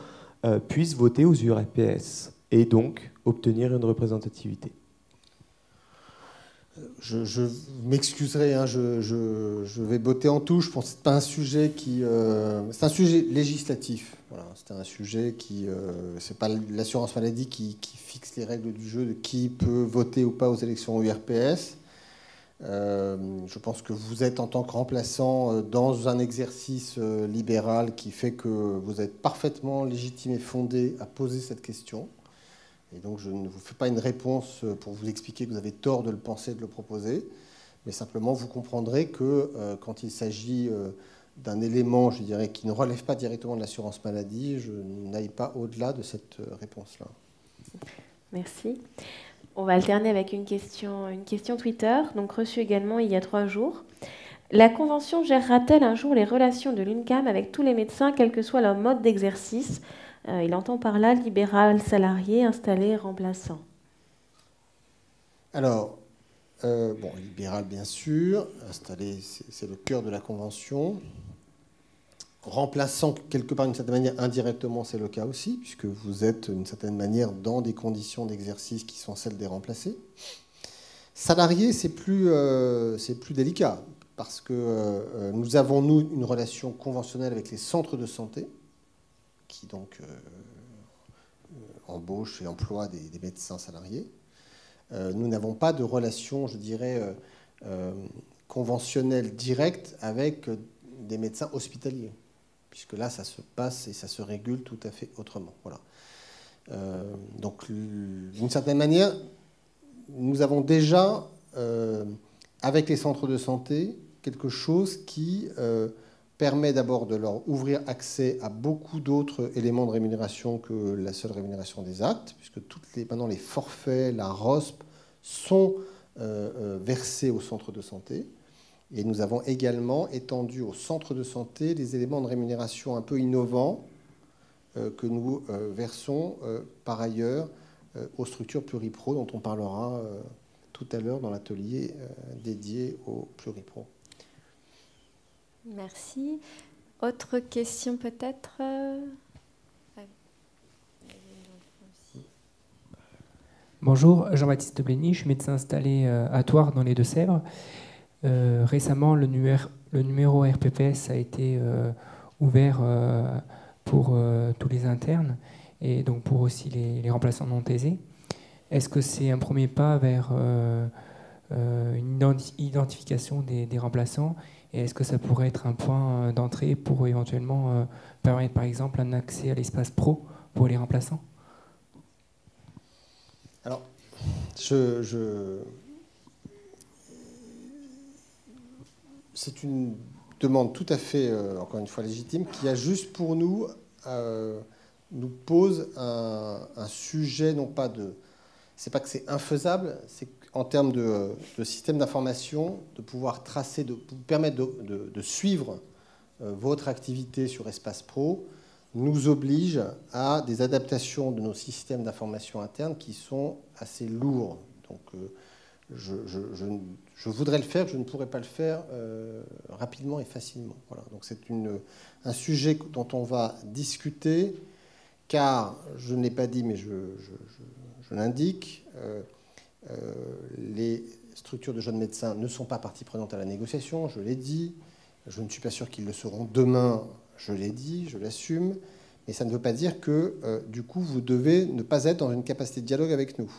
puissent voter aux URPS et donc obtenir une représentativité? Je m'excuserai, hein, je vais botter en touche. Je pense que ce n'est pas un sujet qui... c'est un sujet législatif. Voilà, c'est un sujet qui... c'est pas l'assurance maladie qui fixe les règles du jeu de qui peut voter ou pas aux élections URPS. Je pense que vous êtes en tant que remplaçant dans un exercice libéral qui fait que vous êtes parfaitement légitime et fondé à poser cette question. Et donc je ne vous fais pas une réponse pour vous expliquer que vous avez tort de le penser, de le proposer, mais simplement vous comprendrez que quand il s'agit d'un élément, je dirais, qui ne relève pas directement de l'assurance maladie, je n'aille pas au-delà de cette réponse-là. Merci. On va alterner avec une question Twitter, donc reçue également il y a 3 jours. La Convention gérera-t-elle un jour les relations de l'UNCAM avec tous les médecins, quel que soit leur mode d'exercice? Il entend par là libéral, salarié, installé, remplaçant. Alors, bon, libéral bien sûr, installé, c'est le cœur de la Convention. Remplaçant quelque part d'une certaine manière, indirectement, c'est le cas aussi, puisque vous êtes d'une certaine manière dans des conditions d'exercice qui sont celles des remplacés. Salarié, c'est plus délicat, parce que nous avons, nous, une relation conventionnelle avec les centres de santé, qui donc embauchent et emploient des médecins salariés. Nous n'avons pas de relation, je dirais, conventionnelle directe avec des médecins hospitaliers, puisque là, ça se passe et ça se régule tout à fait autrement. Voilà. Donc, d'une certaine manière, nous avons déjà, avec les centres de santé, quelque chose qui permet d'abord de leur ouvrir accès à beaucoup d'autres éléments de rémunération que la seule rémunération des actes, puisque maintenant les forfaits, la ROSP sont versés aux centres de santé. Et nous avons également étendu aux centres de santé les éléments de rémunération un peu innovants que nous versons par ailleurs aux structures pluripro, dont on parlera tout à l'heure dans l'atelier dédié aux pluripro. Merci. Autre question peut-être? Bonjour, Jean-Baptiste Blény, je suis médecin installé à Thouars dans les Deux-Sèvres. Récemment, le numéro RPPS a été ouvert pour tous les internes et donc pour aussi les remplaçants non thésés. Est-ce que c'est un premier pas vers une identification des remplaçants? Et est-ce que ça pourrait être un point d'entrée pour éventuellement permettre par exemple un accès à l'espace pro pour les remplaçants? Alors, c'est une demande tout à fait, encore une fois, légitime, qui a juste pour nous pose un sujet, non pas de... C'est pas que c'est infaisable, c'est en termes de système d'information, de pouvoir tracer, de vous permettre de suivre votre activité sur Espace Pro, nous oblige à des adaptations de nos systèmes d'information internes qui sont assez lourds. Donc, je voudrais le faire, je ne pourrais pas le faire rapidement et facilement. Voilà. Donc c'est un sujet dont on va discuter, car je ne l'ai pas dit, mais je l'indique, les structures de jeunes médecins ne sont pas partie prenante à la négociation, je l'ai dit, je ne suis pas sûr qu'ils le seront demain, je l'ai dit, je l'assume, mais ça ne veut pas dire que, du coup, vous devez ne pas être dans une capacité de dialogue avec nous.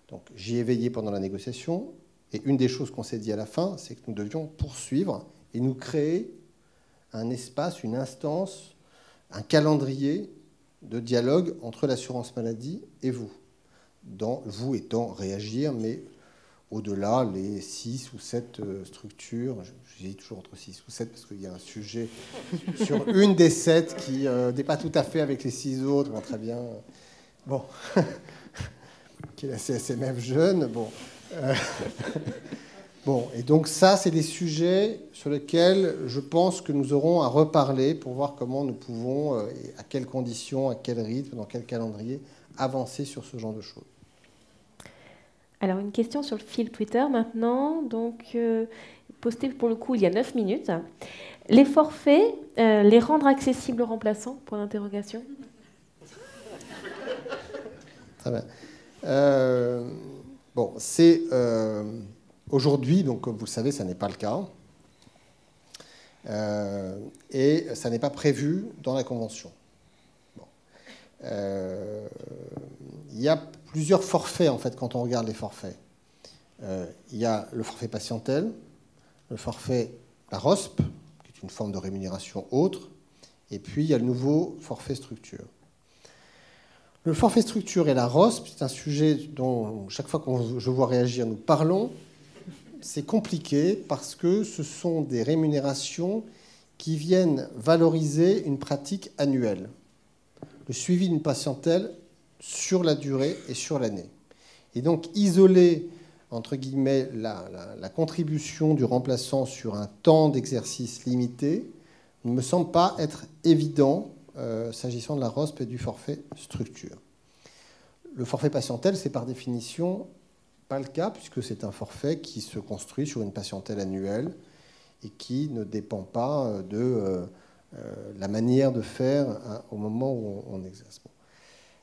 Donc j'y ai veillé pendant la négociation, et une des choses qu'on s'est dit à la fin, c'est que nous devions poursuivre et nous créer un espace, une instance, un calendrier de dialogue entre l'assurance maladie et vous. Vous étant réagir, mais au-delà, les 6 ou 7 structures, j'ai dit toujours entre 6 ou 7 parce qu'il y a un sujet sur une des 7 qui n'est pas tout à fait avec les 6 autres, bon, très bien. Bon, qui est la CSMF jeune, bon. Bon, et donc ça, c'est des sujets sur lesquels je pense que nous aurons à reparler pour voir comment nous pouvons, à quelles conditions, à quel rythme, dans quel calendrier, avancer sur ce genre de choses. Alors, une question sur le fil Twitter maintenant, donc postée pour le coup il y a 9 minutes. Les forfaits, les rendre accessibles aux remplaçants? Point d'interrogation. Très bien. Bon, c'est aujourd'hui, donc comme vous le savez, ça n'est pas le cas. Et ça n'est pas prévu dans la Convention. Bon. Il y a plusieurs forfaits, en fait, quand on regarde les forfaits. Il y a le forfait patientèle, le forfait la ROSP, qui est une forme de rémunération autre, et puis il y a le nouveau forfait structure. Le forfait structure et la ROSP, c'est un sujet dont chaque fois que je vois réagir, nous parlons. C'est compliqué parce que ce sont des rémunérations qui viennent valoriser une pratique annuelle, le suivi d'une patientèle sur la durée et sur l'année. Et donc isoler, entre guillemets, la contribution du remplaçant sur un temps d'exercice limité ne me semble pas être évident s'agissant de la ROSP et du forfait structure. Le forfait patientèle, c'est par définition pas le cas, puisque c'est un forfait qui se construit sur une patientèle annuelle et qui ne dépend pas de la manière de faire au moment où on exerce.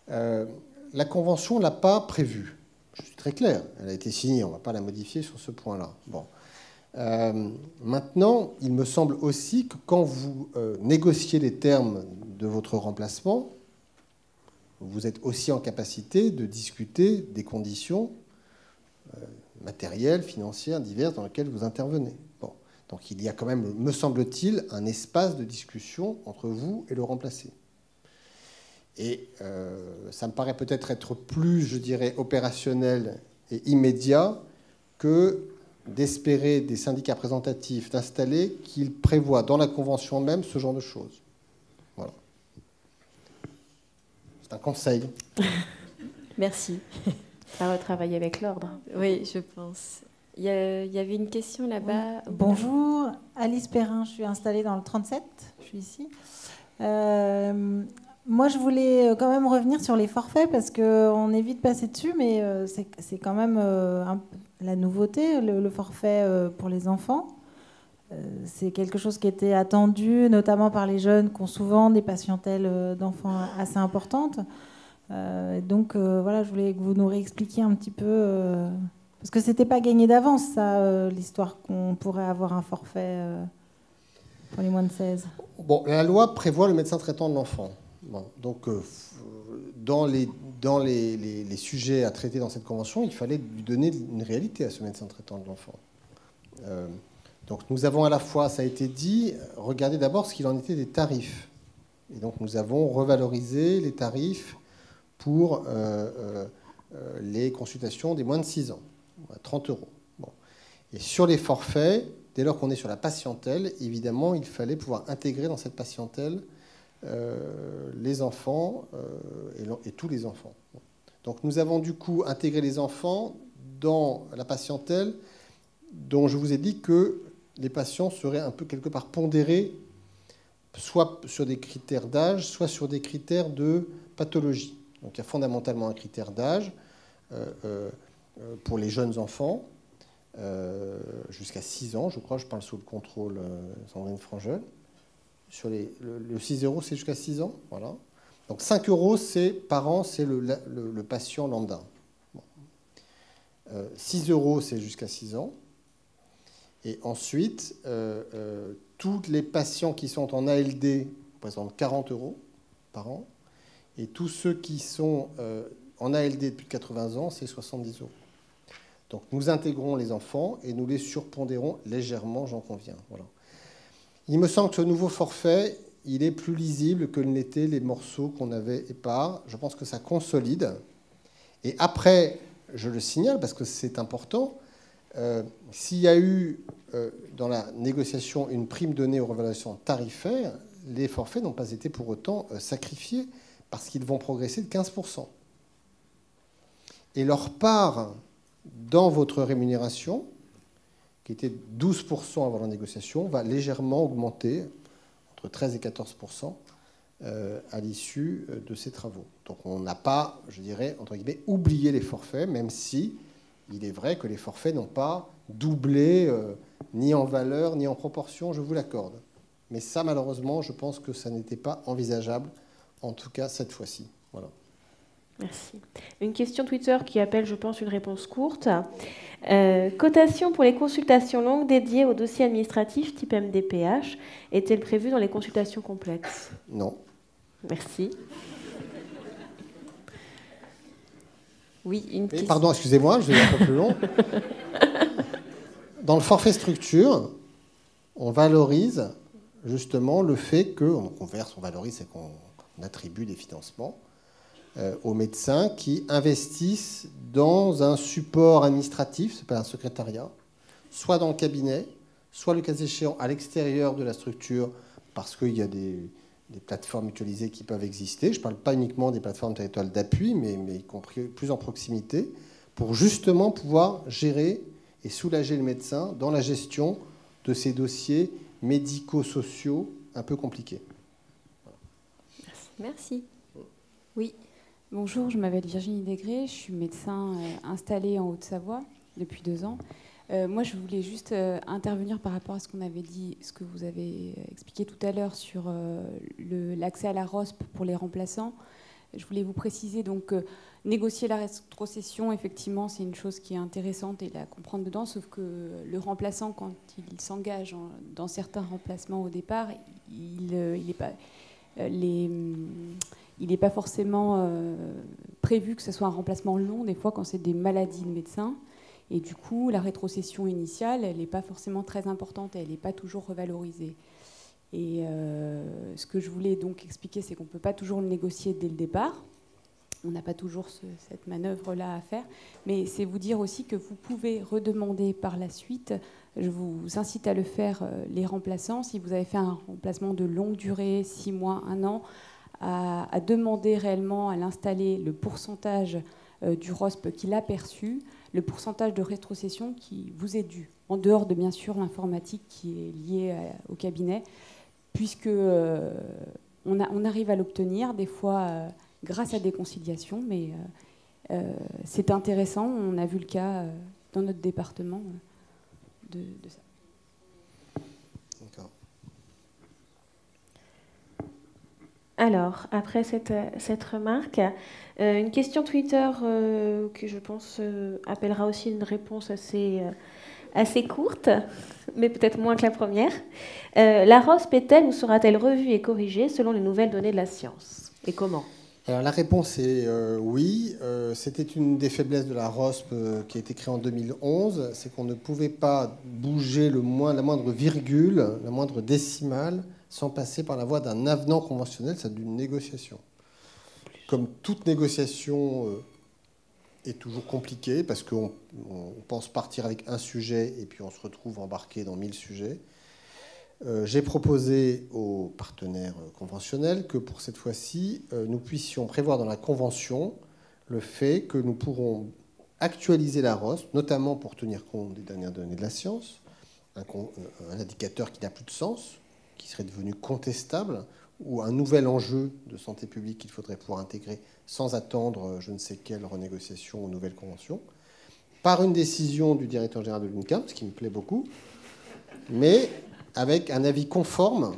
La Convention ne l'a pas prévue. Je suis très clair, elle a été signée, on ne va pas la modifier sur ce point-là. Bon. Maintenant, il me semble aussi que quand vous négociez les termes de votre remplacement, vous êtes aussi en capacité de discuter des conditions matérielles, financières, diverses dans lesquelles vous intervenez. Bon. Donc il y a quand même, me semble-t-il, un espace de discussion entre vous et le remplacé. Et ça me paraît peut-être être plus, je dirais, opérationnel et immédiat que d'espérer des syndicats représentatifs d'installer qu'ils prévoient dans la Convention même ce genre de choses. Voilà. C'est un conseil. Merci. Ça va travailler avec l'ordre. Oui, je pense. Il y avait une question là-bas. Oui. Bonjour, Alice Perrin, je suis installée dans le 37, je suis ici. Moi, je voulais quand même revenir sur les forfaits parce qu'on est vite passé dessus, mais c'est quand même la nouveauté, le forfait pour les enfants. C'est quelque chose qui était attendu, notamment par les jeunes qui ont souvent des patientèles d'enfants assez importantes. Donc voilà, je voulais que vous nous réexpliquiez un petit peu, parce que c'était pas gagné d'avance, ça, l'histoire qu'on pourrait avoir un forfait pour les moins de 16. Bon, la loi prévoit le médecin traitant de l'enfant. Bon, donc, dans les sujets à traiter dans cette convention, il fallait lui donner une réalité à ce médecin traitant de l'enfant. Donc, nous avons à la fois, ça a été dit, regardez d'abord ce qu'il en était des tarifs. Et donc, nous avons revalorisé les tarifs pour les consultations des moins de 6 ans, à 30 €. Bon. Et sur les forfaits, dès lors qu'on est sur la patientèle, évidemment, il fallait pouvoir intégrer dans cette patientèle les enfants et tous les enfants. Donc nous avons du coup intégré les enfants dans la patientèle dont je vous ai dit que les patients seraient un peu quelque part pondérés soit sur des critères d'âge, soit sur des critères de pathologie. Donc il y a fondamentalement un critère d'âge pour les jeunes enfants jusqu'à 6 ans, je crois, je parle sous le contrôle Sandrine Frangel. Sur le 6 €, c'est jusqu'à 6 ans. Voilà. Donc 5 € c'est, par an, c'est le patient lambda. Bon. 6 € c'est jusqu'à 6 ans. Et ensuite, tous les patients qui sont en ALD représentent 40 € par an. Et tous ceux qui sont en ALD depuis 80 ans, c'est 70 €. Donc nous intégrons les enfants et nous les surpondérons légèrement, j'en conviens. Voilà. Il me semble que ce nouveau forfait, il est plus lisible que ne l'étaient les morceaux qu'on avait épars. Je pense que ça consolide. Et après, je le signale parce que c'est important, s'il y a eu dans la négociation une prime donnée aux revalorisations tarifaires, les forfaits n'ont pas été pour autant sacrifiés parce qu'ils vont progresser de 15%. Et leur part dans votre rémunération, qui était 12% avant la négociation, va légèrement augmenter, entre 13 et 14%, à l'issue de ces travaux. Donc on n'a pas, je dirais, entre guillemets, oublié les forfaits, même si il est vrai que les forfaits n'ont pas doublé ni en valeur, ni en proportion, je vous l'accorde. Mais ça, malheureusement, je pense que ça n'était pas envisageable, en tout cas cette fois-ci. Voilà. Merci. Une question Twitter qui appelle, je pense, une réponse courte. Cotation pour les consultations longues dédiées aux dossiers administratifs type MDPH est-elle prévue dans les consultations complexes? Non. Merci. Oui, une question. Pardon, excusez-moi, je vais un peu plus long. Dans le forfait structure, on valorise justement le fait qu'on verse, on valorise, c'est qu'on attribue des financements aux médecins qui investissent dans un support administratif, c'est pas un secrétariat, soit dans le cabinet, soit le cas échéant à l'extérieur de la structure, parce qu'il y a des plateformes mutualisées qui peuvent exister. Je ne parle pas uniquement des plateformes territoriales d'appui, mais y compris plus en proximité, pour justement pouvoir gérer et soulager le médecin dans la gestion de ces dossiers médico-sociaux un peu compliqués. Merci. Oui. Bonjour, je m'appelle Virginie Degré, je suis médecin installée en Haute-Savoie depuis 2 ans. Moi, je voulais juste intervenir par rapport à ce qu'on avait dit, ce que vous avez expliqué tout à l'heure sur l'accès à la ROSP pour les remplaçants. Je voulais vous préciser, donc, négocier la rétrocession, effectivement, c'est une chose qui est intéressante et la comprendre dedans, sauf que le remplaçant, quand il s'engage dans certains remplacements au départ, il n'est pas forcément prévu que ce soit un remplacement long, des fois, quand c'est des maladies de médecin. Et du coup, la rétrocession initiale, elle n'est pas forcément très importante, elle n'est pas toujours revalorisée. Et ce que je voulais donc expliquer, c'est qu'on ne peut pas toujours le négocier dès le départ. On n'a pas toujours cette manœuvre-là à faire. Mais c'est vous dire aussi que vous pouvez redemander par la suite, je vous incite à le faire, les remplaçants, si vous avez fait un remplacement de longue durée, 6 mois, 1 an, à demander réellement à l'installer le pourcentage du ROSP qu'il a perçu, le pourcentage de rétrocession qui vous est dû, en dehors de bien sûr l'informatique qui est liée au cabinet, puisque on arrive à l'obtenir, des fois grâce à des conciliations, mais c'est intéressant, on a vu le cas dans notre département de ça. D'accord. Alors, après cette remarque, une question Twitter que je pense appellera aussi une réponse assez courte, mais peut-être moins que la première. La ROSP est-elle ou sera-t-elle revue et corrigée selon les nouvelles données de la science? Et comment? Alors la réponse est oui. C'était une des faiblesses de la ROSP qui a été créée en 2011, c'est qu'on ne pouvait pas bouger la moindre virgule, la moindre décimale, sans passer par la voie d'un avenant conventionnel, c'est d'une négociation. Comme toute négociation est toujours compliquée, parce qu'on pense partir avec un sujet et puis on se retrouve embarqué dans 1000 sujets, j'ai proposé aux partenaires conventionnels que pour cette fois-ci, nous puissions prévoir dans la convention le fait que nous pourrons actualiser la ROSP, notamment pour tenir compte des dernières données de la science, un indicateur qui n'a plus de sens, qui serait devenu contestable, ou un nouvel enjeu de santé publique qu'il faudrait pouvoir intégrer sans attendre je ne sais quelle renégociation ou nouvelle convention, par une décision du directeur général de l'UNCAM, ce qui me plaît beaucoup, mais avec un avis conforme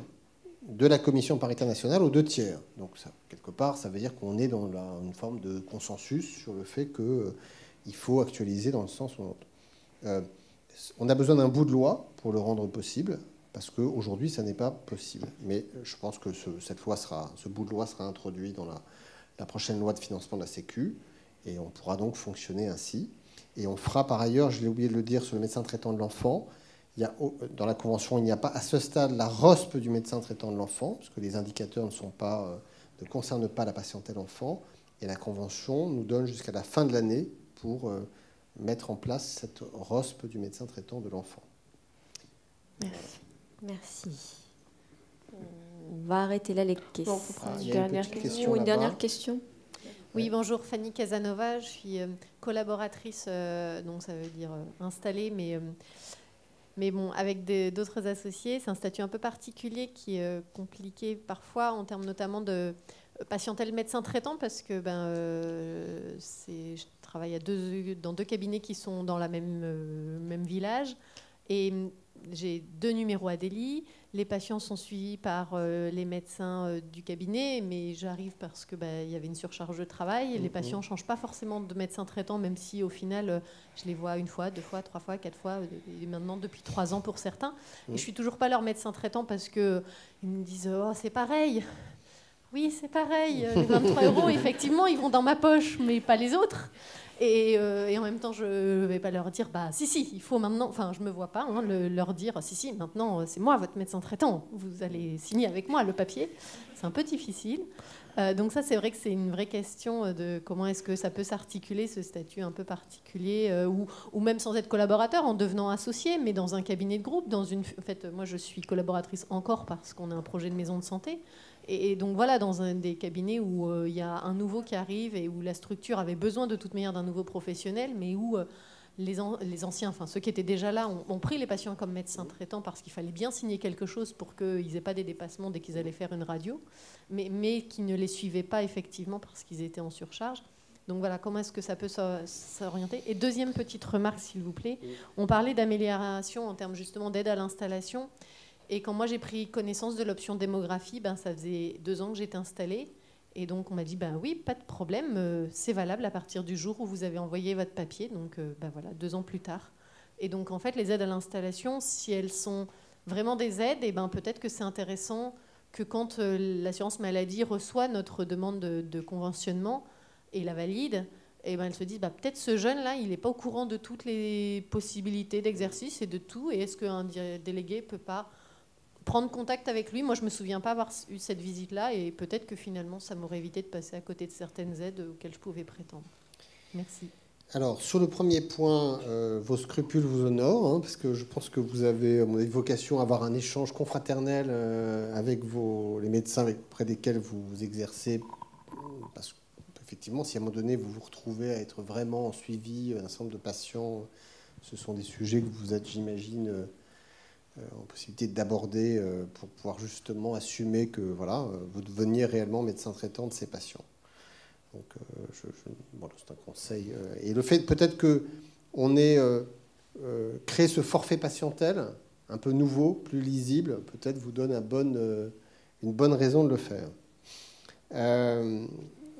de la commission paritaire nationale aux 2 tiers. Donc, ça, quelque part, ça veut dire qu'on est dans une forme de consensus sur le fait qu'il faut actualiser dans le sens où on a besoin d'un bout de loi pour le rendre possible, parce qu'aujourd'hui, ça n'est pas possible. Mais je pense que ce bout de loi sera introduit dans la prochaine loi de financement de la Sécu, et on pourra donc fonctionner ainsi. Et on fera par ailleurs, je l'ai oublié de le dire, sur le médecin traitant de l'enfant, dans la Convention, il n'y a pas à ce stade la ROSP du médecin traitant de l'enfant, parce que les indicateurs ne concernent pas la patientèle enfant, et la Convention nous donne jusqu'à la fin de l'année pour mettre en place cette ROSP du médecin traitant de l'enfant. Merci. Merci. On va arrêter là les questions. Une dernière question. Oui, bonjour, Fanny Casanova. Je suis collaboratrice, donc ça veut dire installée, mais bon, avec d'autres associés. C'est un statut un peu particulier qui est compliqué parfois en termes notamment de patientèle médecin traitant, parce que je travaille dans 2 cabinets qui sont dans la même village, et j'ai 2 numéros à Delhi. Les patients sont suivis par les médecins du cabinet, mais j'arrive parce que il y avait une surcharge de travail. Et les patients ne changent pas forcément de médecin traitant, même si au final, je les vois 1 fois, 2 fois, 3 fois, 4 fois, et maintenant depuis 3 ans pour certains. Et je ne suis toujours pas leur médecin traitant parce qu'ils me disent « Oh, c'est pareil ». Oui, c'est pareil. Les 23 €, effectivement, ils vont dans ma poche, mais pas les autres. Et en même temps, je ne vais pas leur dire, si, il faut maintenant, enfin, je ne me vois pas leur dire, si, maintenant, c'est moi, votre médecin traitant, vous allez signer avec moi le papier. C'est un peu difficile. Donc ça, c'est vrai que c'est une vraie question de comment est-ce que ça peut s'articuler, ce statut un peu particulier, ou même sans être collaborateur, en devenant associé, mais dans un cabinet de groupe. En fait, moi, je suis collaboratrice encore parce qu'on a un projet de maison de santé. Et donc voilà, dans un des cabinets où il y a un nouveau qui arrive et où la structure avait besoin de toute manière d'un nouveau professionnel, mais où les anciens, enfin ceux qui étaient déjà là, ont pris les patients comme médecins traitants parce qu'il fallait bien signer quelque chose pour qu'ils n'aient pas des dépassements dès qu'ils allaient faire une radio, mais qui ne les suivaient pas effectivement parce qu'ils étaient en surcharge. Donc voilà, comment est-ce que ça peut s'orienter? Et deuxième petite remarque, s'il vous plaît, on parlait d'amélioration en termes justement d'aide à l'installation. Et quand moi j'ai pris connaissance de l'option démographie, ça faisait 2 ans que j'étais installée. Et donc on m'a dit, oui, pas de problème, c'est valable à partir du jour où vous avez envoyé votre papier. Donc voilà, 2 ans plus tard. Et donc en fait, les aides à l'installation, si elles sont vraiment des aides, et peut-être que c'est intéressant que quand l'assurance maladie reçoit notre demande de conventionnement et la valide, elle se dit, peut-être ce jeune-là, il n'est pas au courant de toutes les possibilités d'exercice et de tout. Et est-ce qu'un délégué ne peut pas prendre contact avec lui? Moi, je ne me souviens pas avoir eu cette visite-là et peut-être que finalement, ça m'aurait évité de passer à côté de certaines aides auxquelles je pouvais prétendre. Merci. Alors, sur le premier point, vos scrupules vous honorent, parce que je pense que vous avez, à mon avis, vocation à avoir un échange confraternel avec les médecins auprès desquels vous exercez. Parce qu'effectivement, si à un moment donné, vous vous retrouvez à être vraiment en suivi d'un certain nombre de patients, ce sont des sujets que vous êtes, j'imagine, en possibilité d'aborder pour pouvoir justement assumer que vous deveniez réellement médecin traitant de ces patients. Donc, c'est un conseil. Et le fait peut-être qu'on ait créé ce forfait patientèle un peu nouveau, plus lisible, peut-être vous donne une bonne raison de le faire.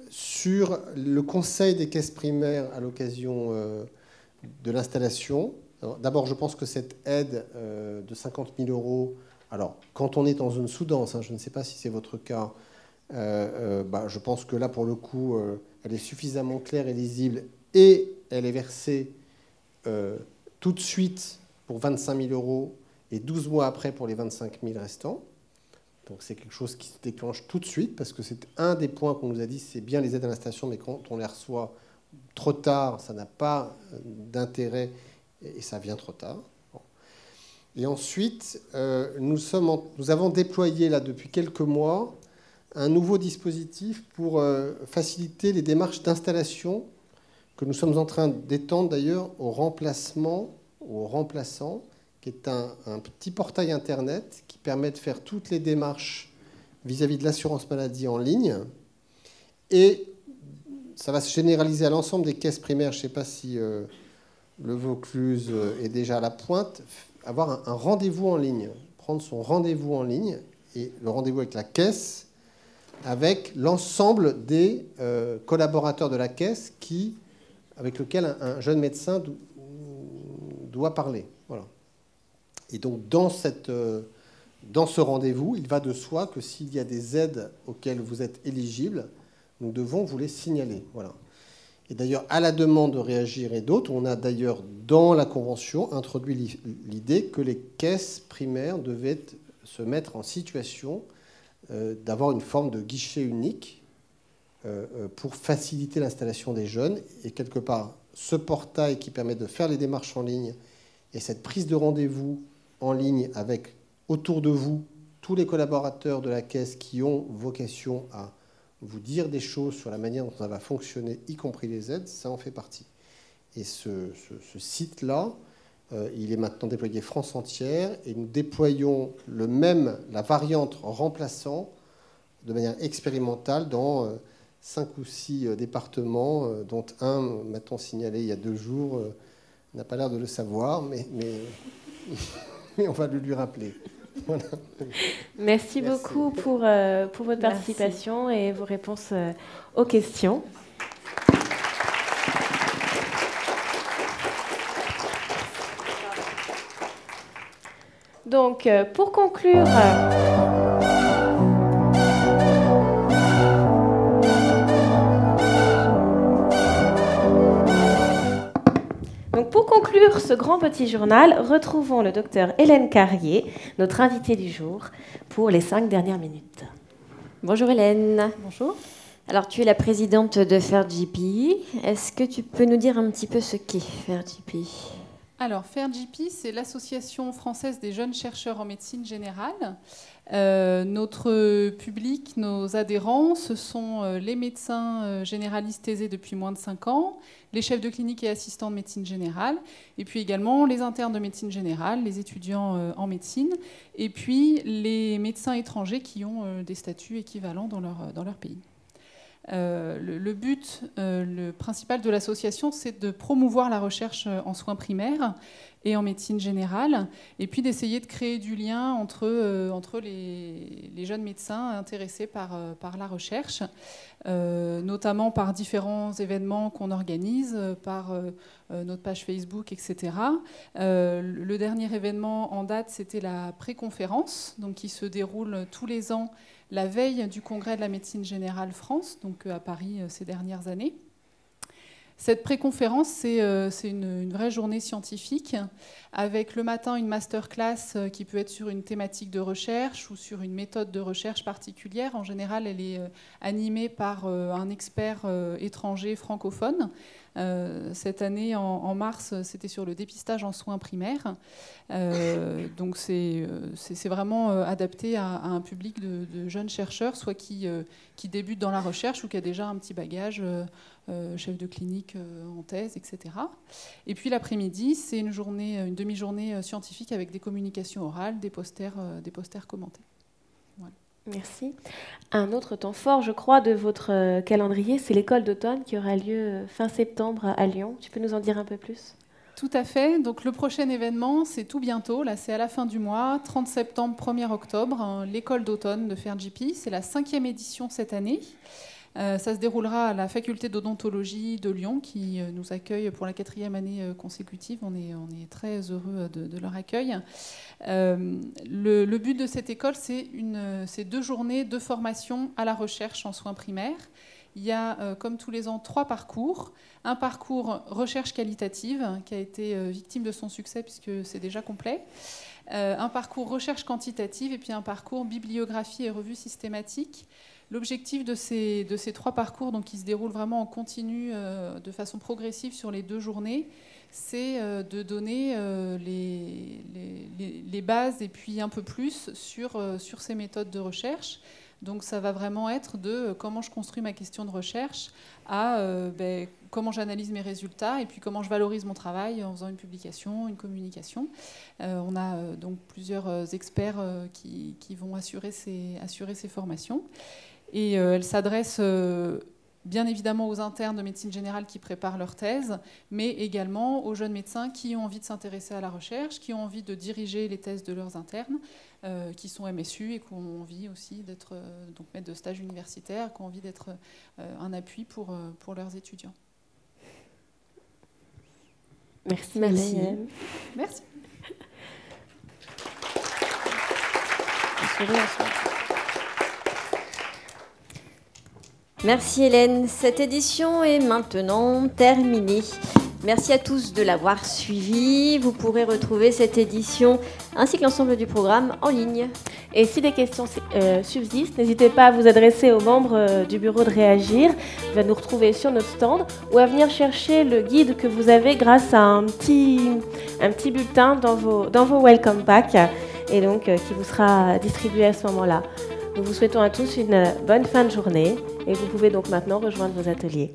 Sur le conseil des caisses primaires à l'occasion de l'installation, d'abord, je pense que cette aide de 50 000 €, alors, quand on est en zone sous-dense, je ne sais pas si c'est votre cas, je pense que là, pour le coup, elle est suffisamment claire et lisible et elle est versée tout de suite pour 25 000 € et 12 mois après pour les 25 000 restants. Donc, c'est quelque chose qui se déclenche tout de suite parce que c'est un des points qu'on nous a dit, c'est bien les aides à l'installation, mais quand on les reçoit trop tard, ça n'a pas d'intérêt et ça vient trop tard. Et ensuite, nous avons déployé là depuis quelques mois un nouveau dispositif pour faciliter les démarches d'installation que nous sommes en train d'étendre d'ailleurs aux remplacements, aux remplaçants, qui est un petit portail Internet qui permet de faire toutes les démarches vis-à-vis de l'assurance maladie en ligne. Et ça va se généraliser à l'ensemble des caisses primaires. Je ne sais pas si le Vaucluse est déjà à la pointe. Avoir un rendez-vous en ligne, prendre son rendez-vous en ligne et le rendez-vous avec la caisse, avec l'ensemble des collaborateurs de la caisse avec lequel un jeune médecin doit parler. Voilà. Et donc, dans ce rendez-vous, il va de soi que s'il y a des aides auxquelles vous êtes éligible, nous devons vous les signaler. Voilà. Et d'ailleurs, à la demande de Réagir et d'autres, on a d'ailleurs, dans la Convention, introduit l'idée que les caisses primaires devaient se mettre en situation d'avoir une forme de guichet unique pour faciliter l'installation des jeunes. Et quelque part, ce portail qui permet de faire les démarches en ligne et cette prise de rendez-vous en ligne avec autour de vous tous les collaborateurs de la caisse qui ont vocation à vous dire des choses sur la manière dont ça va fonctionner, y compris les aides, ça en fait partie. Et ce site-là, il est maintenant déployé France entière et nous déployons la variante remplaçant de manière expérimentale dans 5 ou 6 départements, dont un, m'a-t-on signalé il y a 2 jours, n'a pas l'air de le savoir, mais on va le lui rappeler. Voilà. Merci beaucoup pour votre participation et vos réponses aux questions. Donc, pour conclure... conclure ce grand petit journal, retrouvons le docteur Hélène Carrier, notre invitée du jour, pour les 5 dernières minutes. Bonjour Hélène. Bonjour. Alors tu es la présidente de FAIRGP. Est-ce que tu peux nous dire un petit peu ce qu'est FAIRGP ? Alors FAIRGP, c'est l'Association française des jeunes chercheurs en médecine générale. Notre public, nos adhérents, ce sont les médecins généralistes thésés depuis moins de 5 ans, les chefs de clinique et assistants de médecine générale, et puis également les internes de médecine générale, les étudiants en médecine, et puis les médecins étrangers qui ont des statuts équivalents dans leur pays. Le but le principal de l'association, c'est de promouvoir la recherche en soins primaires et en médecine générale, et puis d'essayer de créer du lien entre les jeunes médecins intéressés par la recherche, notamment par différents événements qu'on organise, par notre page Facebook, etc. Le dernier événement en date, c'était la préconférence, donc qui se déroule tous les ans la veille du congrès de la médecine générale France, donc à Paris ces dernières années. Cette préconférence, c'est une vraie journée scientifique, avec le matin une masterclass qui peut être sur une thématique de recherche ou sur une méthode de recherche particulière. En général, elle est animée par un expert étranger francophone. Cette année, en mars, c'était sur le dépistage en soins primaires. Donc c'est vraiment adapté à un public de jeunes chercheurs, soit qui débutent dans la recherche ou qui a déjà un petit bagage, chef de clinique en thèse, etc. Et puis l'après-midi, c'est une demi-journée scientifique avec des communications orales, des posters commentés. Voilà. Merci. Un autre temps fort, je crois, de votre calendrier, c'est l'école d'automne qui aura lieu fin septembre à Lyon. Tu peux nous en dire un peu plus ? Tout à fait. Donc le prochain événement, c'est tout bientôt. Là, c'est à la fin du mois, 30 septembre, 1er octobre, l'école d'automne de FAIRGP. C'est la 5e édition cette année. Ça se déroulera à la faculté d'odontologie de Lyon qui nous accueille pour la 4e année consécutive. On est très heureux de leur accueil. Le but de cette école, c'est 2 journées de formation à la recherche en soins primaires. Il y a, comme tous les ans, 3 parcours. Un parcours recherche qualitative qui a été victime de son succès puisque c'est déjà complet. Un parcours recherche quantitative et puis un parcours bibliographie et revue systématique. L'objectif de ces 3 parcours, donc qui se déroulent vraiment en continu, de façon progressive sur les 2 journées, c'est de donner les bases et puis un peu plus sur ces méthodes de recherche. Donc ça va vraiment être de comment je construis ma question de recherche à comment j'analyse mes résultats et puis comment je valorise mon travail en faisant une publication, une communication. On a donc plusieurs experts qui vont assurer ces formations. Et elles s'adressent bien évidemment aux internes de médecine générale qui préparent leur thèse, mais également aux jeunes médecins qui ont envie de s'intéresser à la recherche, qui ont envie de diriger les thèses de leurs internes, qui sont MSU et qui ont envie aussi d'être donc maîtres de stage universitaire, qui ont envie d'être un appui pour leurs étudiants. Merci. Merci. Merci Hélène. Cette édition est maintenant terminée. Merci à tous de l'avoir suivi. Vous pourrez retrouver cette édition ainsi que l'ensemble du programme en ligne. Et si des questions subsistent, n'hésitez pas à vous adresser aux membres du bureau de Réagir. Vous allez nous retrouver sur notre stand ou à venir chercher le guide que vous avez grâce à un petit bulletin dans vos welcome packs et donc qui vous sera distribué à ce moment-là. Nous vous souhaitons à tous une bonne fin de journée et vous pouvez donc maintenant rejoindre vos ateliers.